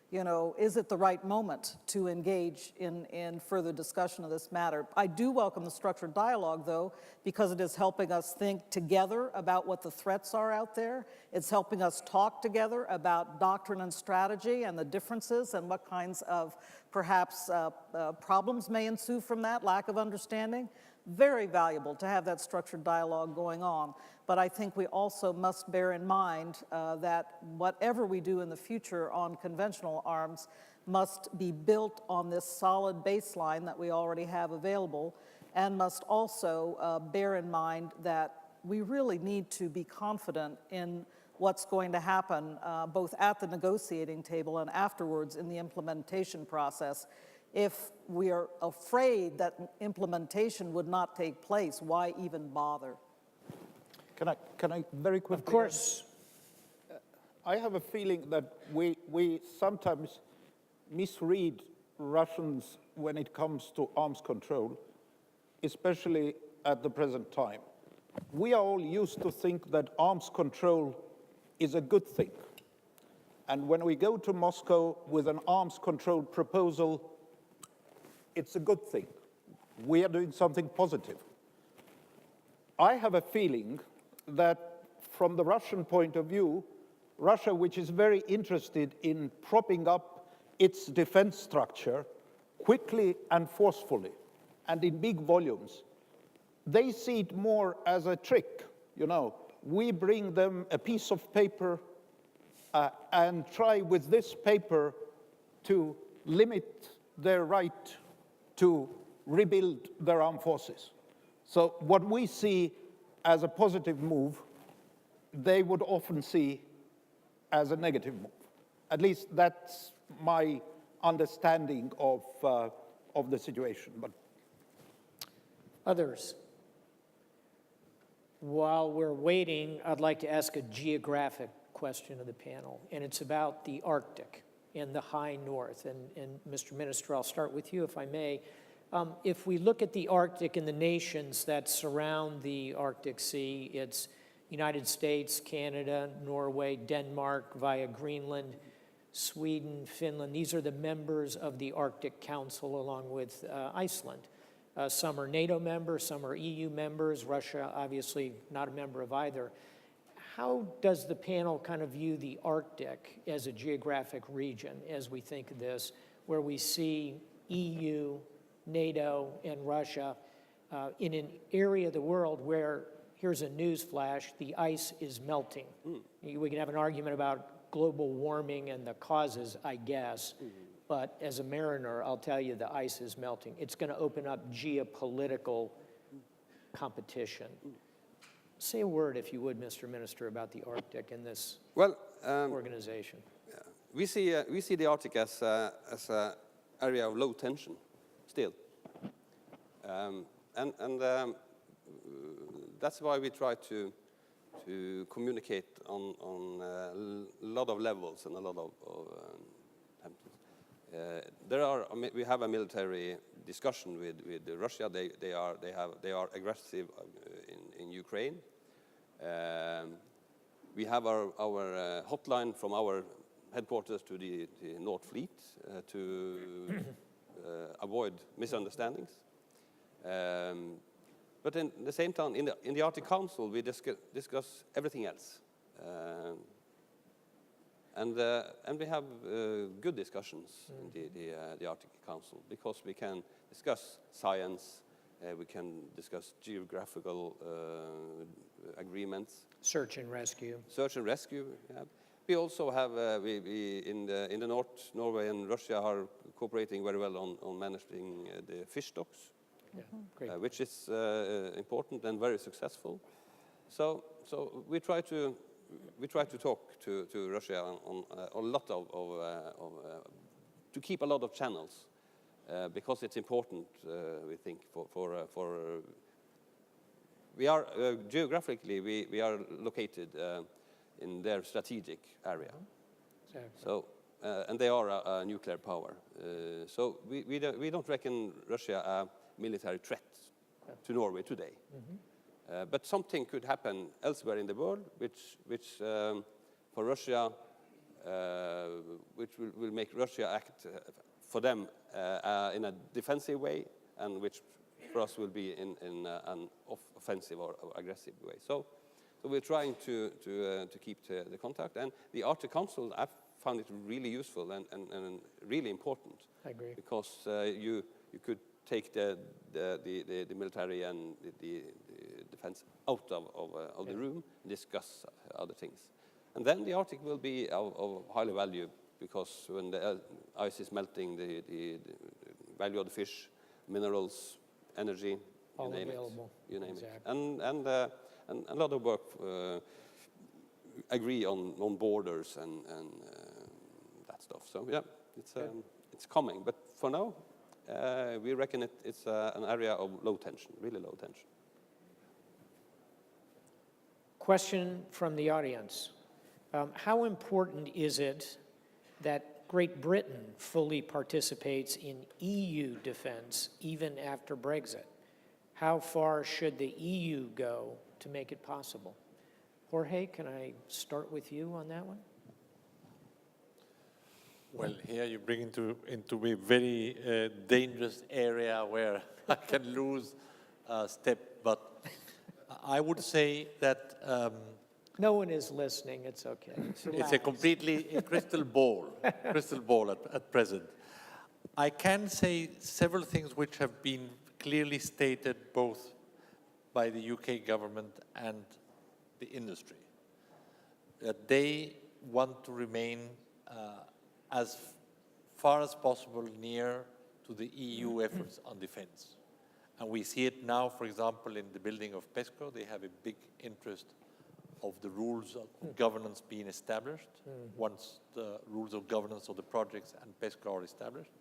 you know, is it the right moment to engage in further discussion of this matter? I do welcome the structured dialogue, though, because it is helping us think together about what the threats are out there. It's helping us talk together about doctrine and strategy and the differences and what kinds of perhaps problems may ensue from that lack of understanding. Very valuable to have that structured dialogue going on. But I think we also must bear in mind that whatever we do in the future on conventional arms must be built on this solid baseline that we already have available, and must also bear in mind that we really need to be confident in what's going to happen both at the negotiating table and afterwards in the implementation process. If we are afraid that implementation would not take place, why even bother? Can I very quickly? Of course. I have a feeling that we sometimes misread Russians when it comes to arms control, especially at the present time. We are all used to think that arms control is a good thing. And when we go to Moscow with an arms control proposal, it's a good thing. We are doing something positive. I have a feeling that from the Russian point of view, Russia, which is very interested in propping up its defense structure quickly and forcefully and in big volumes, they see it more as a trick. You know, we bring them a piece of paper and try with this paper to limit their right to rebuild their armed forces. So what we see as a positive move, they would often see as a negative move. At least that's my understanding of the situation. But others? While we're waiting, I'd like to ask a geographic question of the panel, and it's about the Arctic and the high north. And Mr. Minister, I'll start with you, if I may. If we look at the Arctic and the nations that surround the Arctic Sea, it's United States, Canada, Norway, Denmark, via Greenland, Sweden, Finland. These are the members of the Arctic Council, along with Iceland. Some are NATO members, some are EU members. Russia, obviously, not a member of either. How does the panel kind of view the Arctic as a geographic region as we think of this, where we see EU, NATO, and Russia in an area of the world where, here's a news flash, the ice is melting? We can have an argument about global warming and the causes, I guess, but as a mariner, I'll tell you the ice is melting. It's going to open up geopolitical competition. Say a word, if you would, Mr. Minister, about the Arctic and this organization. Yeah. We see the Arctic as an area of low tension still. That's why we try to communicate on a lot of levels and a lot of we have a military discussion with Russia. They are aggressive in Ukraine. We have our hotline from our headquarters to the North Fleet to avoid misunderstandings. But in the same time, in the Arctic Council, we discuss everything else. And we have good discussions in the Arctic Council, because we can discuss science, we can discuss geographical agreements. Search and rescue. Search and rescue, yeah. We also have, in the north, Norway and Russia are cooperating very well on managing the fish stocks, Great. which is important and very successful. So we try to talk to Russia on a lot of to keep a lot of channels, because it's important, we think, for we are geographically we are located in their strategic area. Exactly. So and they are a nuclear power. So we don't reckon Russia a military threat to Norway today. But something could happen elsewhere in the world, which for Russia which will make Russia act for them in a defensive way, and which for us will be in an offensive or aggressive way. So we're trying to keep the contact. And the Arctic Council, I've found it really useful and really important. I agree. Because you could take the military and the defense out of the room and discuss other things. And then the Arctic will be of highly value, because when the ice is melting, the value of the fish, minerals, energy, all you name available. it. You name Exactly. it. And a lot of work agree on borders and that stuff. So yeah, it's coming. But for now, we reckon it's an area of low tension, really low tension. Question from the audience. How important is it that Great Britain fully participates in EU defense even after Brexit? How far should the EU go to make it possible? Jorge, can I start with you on that one? Well, here you bring into a very dangerous area where I can lose a step, but I would say that no one is listening, it's okay. it's a completely crystal ball at present. I can say several things which have been clearly stated both by the UK government and the industry, that they want to remain as far as possible near to the EU efforts on defense. And we see it now, for example, in the building of PESCO. They have a big interest of the rules of governance being established once the rules of governance of the projects and PESCO are established.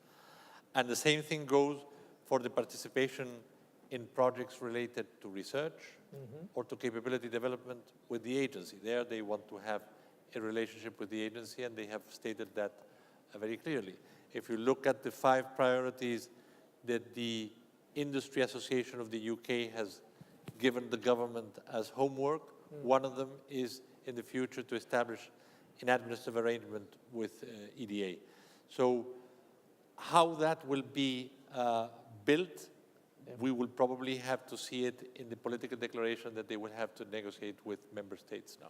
And the same thing goes for the participation in projects related to research or to capability development with the agency. There they want to have a relationship with the agency, and they have stated that very clearly. If you look at the 5 priorities that the Industry Association of the UK has given the government as homework, one of them is in the future to establish an administrative arrangement with EDA. So how that will be built, we will probably have to see it in the political declaration that they will have to negotiate with member states now.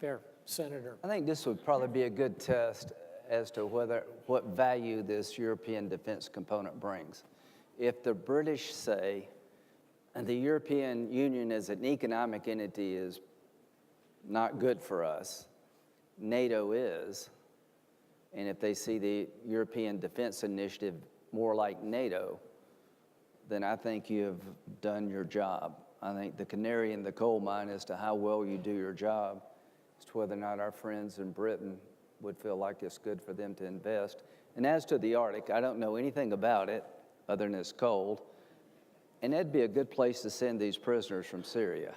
Fair. Senator. I think this would probably be a good test as to what value this European defense component brings. If the British say, and the European Union as an economic entity is not good for us, NATO is, and if they see the European Defense Initiative more like NATO, then I think you have done your job. I think the canary in the coal mine as to how well you do your job as to whether or not our friends in Britain would feel like it's good for them to invest. And as to the Arctic, I don't know anything about it other than it's cold, and that'd be a good place to send these prisoners from Syria.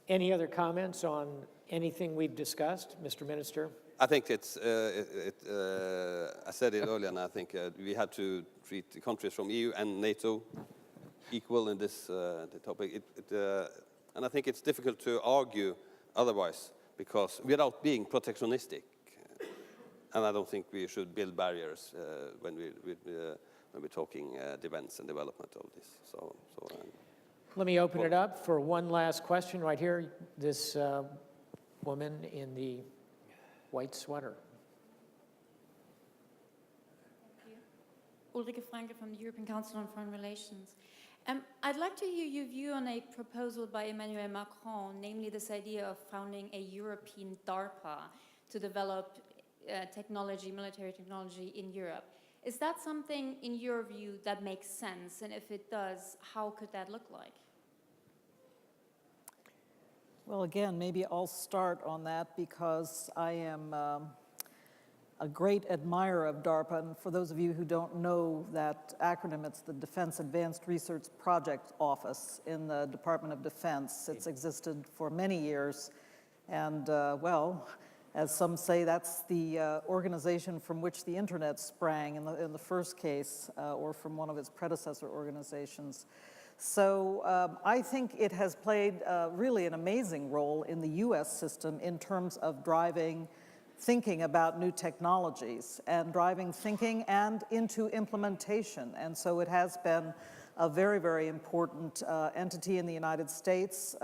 Any other comments on anything we've discussed, Mr. Minister? I think it's, I said it earlier, and I think we have to treat the countries from EU and NATO equal in this the topic. And I think it's difficult to argue otherwise, because without being protectionistic, and I don't think we should build barriers when we're talking defense and development of this. Let me open it up for one last question right here. This woman in the white sweater. Thank you. Ulrike Franke from the European Council on Foreign Relations. I'd like to hear your view on a proposal by Emmanuel Macron, namely this idea of founding a European DARPA to develop technology, military technology in Europe. Is that something, in your view, that makes sense? And if it does, how could that look like? Well, again, maybe I'll start on that because I am a great admirer of DARPA. And for those of you who don't know that acronym, it's the Defense Advanced Research Project Office in the Department of Defense. It's existed for many years. And, well, as some say, that's the organization from which the internet sprang in the first case, or from one of its predecessor organizations. So I think it has played really an amazing role in the US system in terms of driving thinking about new technologies and driving thinking and into implementation. And so it has been a very, very important entity in the United States.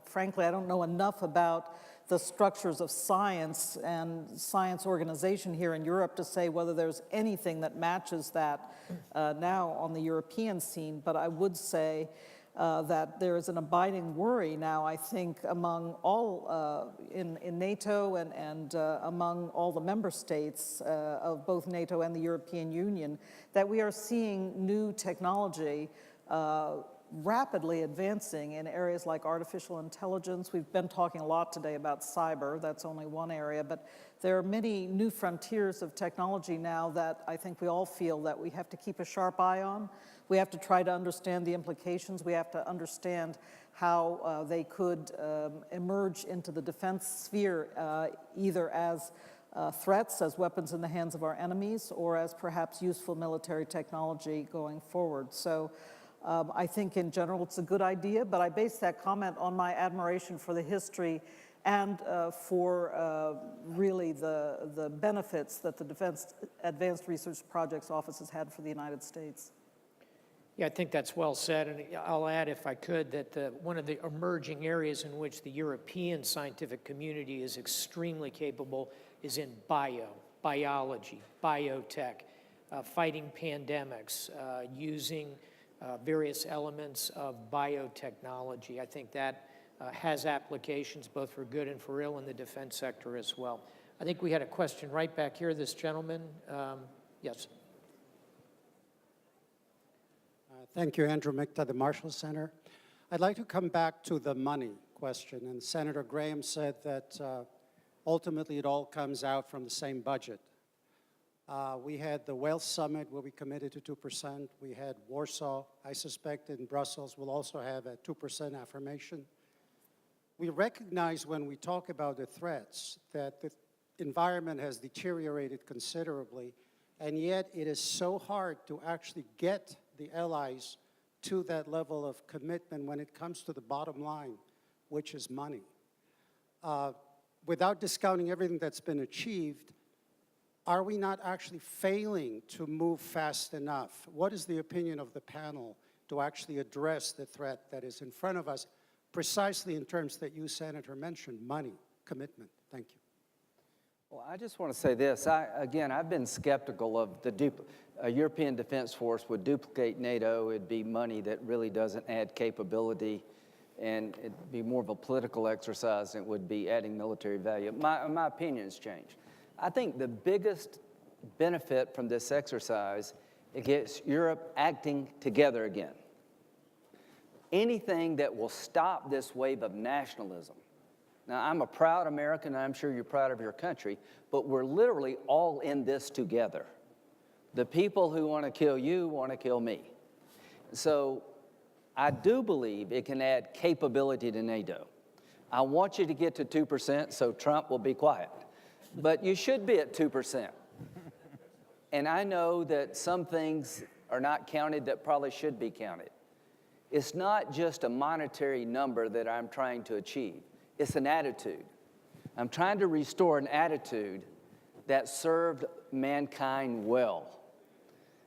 Frankly, I don't know enough about the structures of science and science organization here in Europe to say whether there's anything that matches that now on the European scene, but I would say that there is an abiding worry now, I think, among all in NATO and among all the member states of both NATO and the European Union, that we are seeing new technology rapidly advancing in areas like artificial intelligence. We've been talking a lot today about cyber. That's only one area, but there are many new frontiers of technology now that I think we all feel that we have to keep a sharp eye on. We have to try to understand the implications. We have to understand how they could emerge into the defense sphere, either as threats, as weapons in the hands of our enemies, or as perhaps useful military technology going forward. So I think in general it's a good idea, but I base that comment on my admiration for the history and for really the benefits that the Defense Advanced Research Projects Office has had for the United States. Yeah, I think that's well said, and I'll add, if I could, that one of the emerging areas in which the European scientific community is extremely capable is in biology, biotech, fighting pandemics, using various elements of biotechnology. I think that has applications both for good and for ill in the defense sector as well. I think we had a question right back here, this gentleman. Yes. Thank you, Andrew Mikta, the Marshall Center. I'd like to come back to the money question. And Senator Graham said that ultimately it all comes out from the same budget. We had the Wales Summit where we committed to 2%. We had Warsaw. I suspect in Brussels we'll also have a 2% affirmation. We recognize when we talk about the threats that the environment has deteriorated considerably, and yet it is so hard to actually get the allies to that level of commitment when it comes to the bottom line, which is money. Without discounting everything that's been achieved, are we not actually failing to move fast enough? What is the opinion of the panel to actually address the threat that is in front of us, precisely in terms that you, Senator, mentioned, money, commitment? Thank you. Well, I just want to say this. Again, I've been skeptical of a European Defense Force would duplicate NATO. It'd be money that really doesn't add capability, and it'd be more of a political exercise than it would be adding military value. My opinion has changed. I think the biggest benefit from this exercise, it gets Europe acting together again. Anything that will stop this wave of nationalism. Now, I'm a proud American, and I'm sure you're proud of your country, but we're literally all in this together. The people who want to kill you want to kill me. So I do believe it can add capability to NATO. I want you to get to 2% so Trump will be quiet. But you should be at 2%. And I know that some things are not counted that probably should be counted. It's not just a monetary number that I'm trying to achieve. It's an attitude. I'm trying to restore an attitude that served mankind well.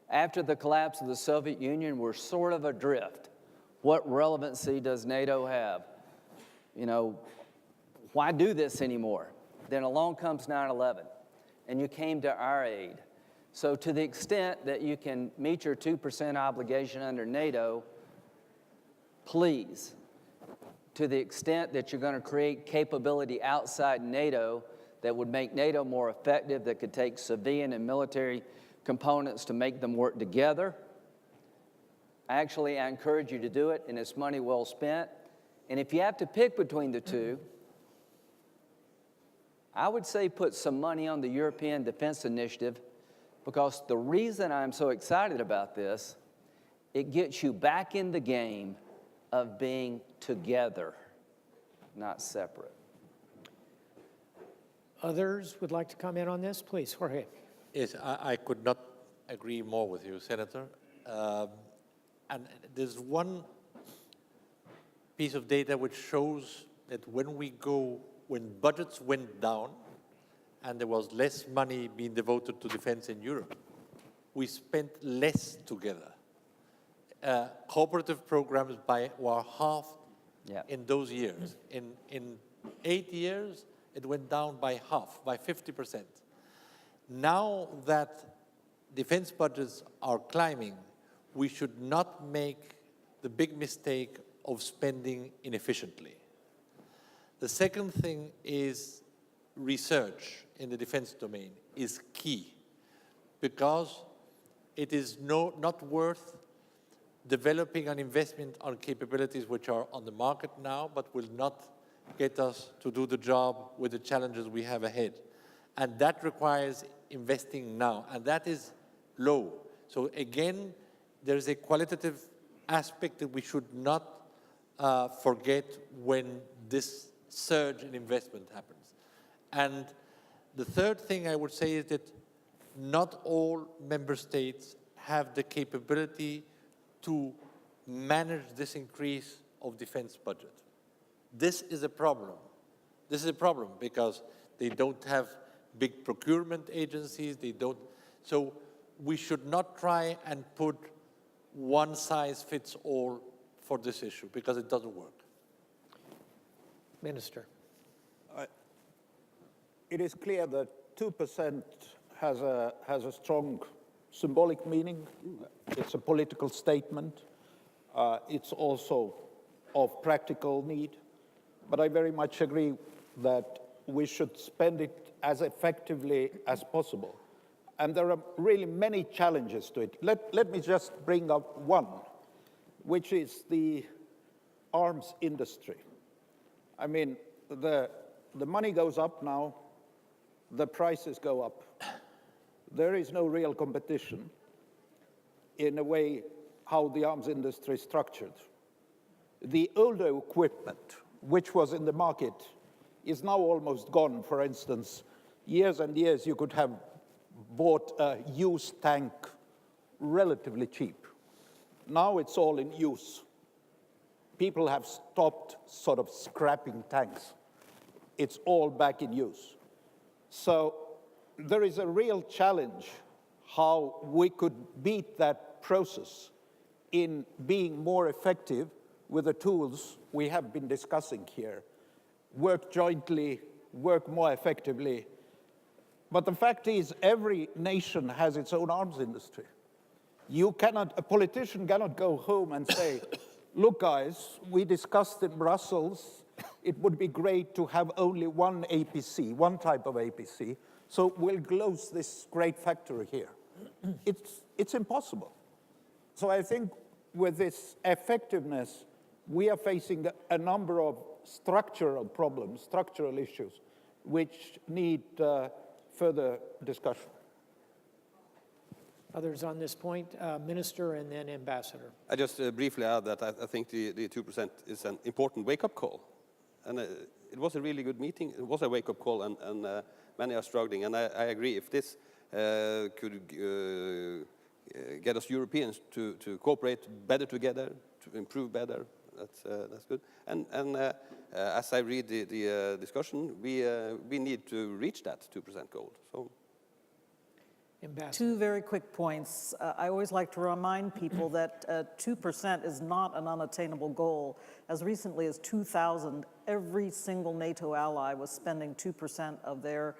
After the collapse of the Soviet Union, we're sort of adrift. What relevancy does NATO have? You know, why do this anymore? Then along comes 9/11, and you came to our aid. So to the extent that you can meet your 2% obligation under NATO, please, to the extent that you're going to create capability outside NATO that would make NATO more effective, that could take civilian and military components to make them work together, I encourage you to do it, and it's money well spent. And if you have to pick between the two, I would say put some money on the European Defense Initiative, because the reason I'm so excited about this, it gets you back in the game of being together, not separate. Others would like to comment on this? Please, Jorge. Yes, I could not agree more with you, Senator. And there's one piece of data which shows that when budgets went down and there was less money being devoted to defense in Europe, we spent less together. Cooperative programs were halved in those years. In 8 years, it went down by half, by 50%. Now that defense budgets are climbing, we should not make the big mistake of spending inefficiently. The second thing is research in the defense domain is key, because it is not worth developing an investment on capabilities which are on the market now, but will not get us to do the job with the challenges we have ahead. And that requires investing now, and that is low. So again, there is a qualitative aspect that we should not forget when this surge in investment happens. And the third thing I would say is that not all member states have the capability to manage this increase of defense budget. This is a problem. This is a problem because they don't have big procurement agencies, so we should not try and put one size fits all for this issue because it doesn't work. Minister. It is clear that 2% has a strong symbolic meaning. It's a political statement. It's also of practical need. But I very much agree that we should spend it as effectively as possible. And there are really many challenges to it. Let me just bring up one, which is the arms industry. I mean, the money goes up now, the prices go up. There is no real competition in a way how the arms industry is structured. The older equipment, which was in the market, is now almost gone. For instance, years and years you could have bought a used tank relatively cheap. Now it's all in use. People have stopped sort of scrapping tanks. It's all back in use. So there is a real challenge how we could beat that process in being more effective with the tools we have been discussing here. Work jointly, work more effectively. But the fact is, every nation has its own arms industry. A politician cannot go home and say, look guys, we discussed in Brussels, it would be great to have only one APC, one type of APC, so we'll close this great factory here. It's impossible. So I think with this effectiveness, we are facing a number of structural problems, structural issues, which need further discussion. Others on this point, Minister and then Ambassador. I just briefly add that I think the 2% is an important wake-up call. And it was a really good meeting. It was a wake-up call, and many are struggling. And I agree, if this could get us Europeans to cooperate better together, to improve better, that's good. And as I read the discussion, we need to reach that 2% goal. So. Ambassador. Two very quick points. I always like to remind people that 2% is not an unattainable goal. As recently as 2000, every single NATO ally was spending 2% of their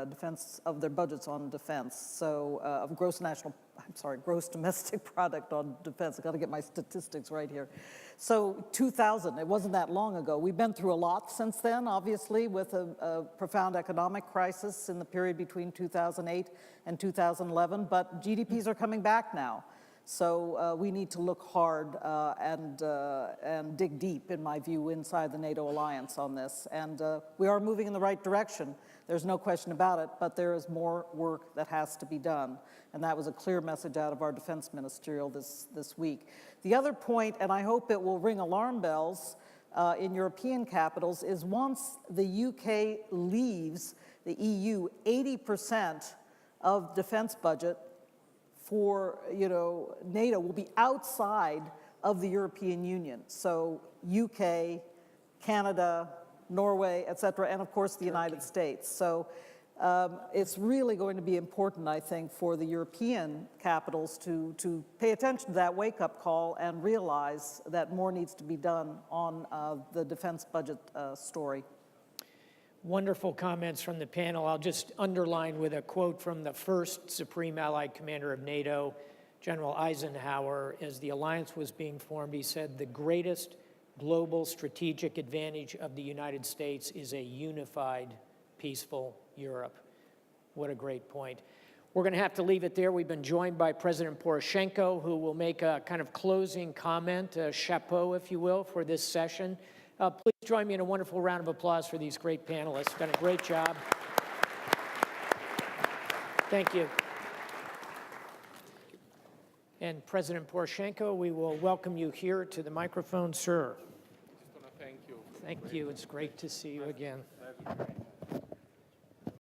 defense, of their budgets on defense. So of gross domestic product on defense. I've got to get my statistics right here. So 2000, it wasn't that long ago. We've been through a lot since then, obviously, with a profound economic crisis in the period between 2008 and 2011, but GDPs are coming back now. So we need to look hard and dig deep, in my view, inside the NATO alliance on this. And we are moving in the right direction. There's no question about it, but there is more work that has to be done. And that was a clear message out of our defense ministerial this week. The other point, and I hope it will ring alarm bells in European capitals, is once the UK leaves the EU, 80% of defense budget for NATO will be outside of the European Union. So UK, Canada, Norway, et cetera, and of course the United States. So it's really going to be important, I think, for the European capitals to pay attention to that wake-up call and realize that more needs to be done on the defense budget story. Wonderful comments from the panel. I'll just underline with a quote from the first Supreme Allied Commander of NATO, General Eisenhower. As the alliance was being formed, he said, "The greatest global strategic advantage of the United States is a unified, peaceful Europe." What a great point. We're going to have to leave it there. We've been joined by President Poroshenko, who will make a kind of closing comment, a chapeau, if you will, for this session. Please join me in a wonderful round of applause for these great panelists. Done a great job. Thank you. And President Poroshenko, we will welcome you here to the microphone, sir. Thank you. Thank you. It's great to see you again.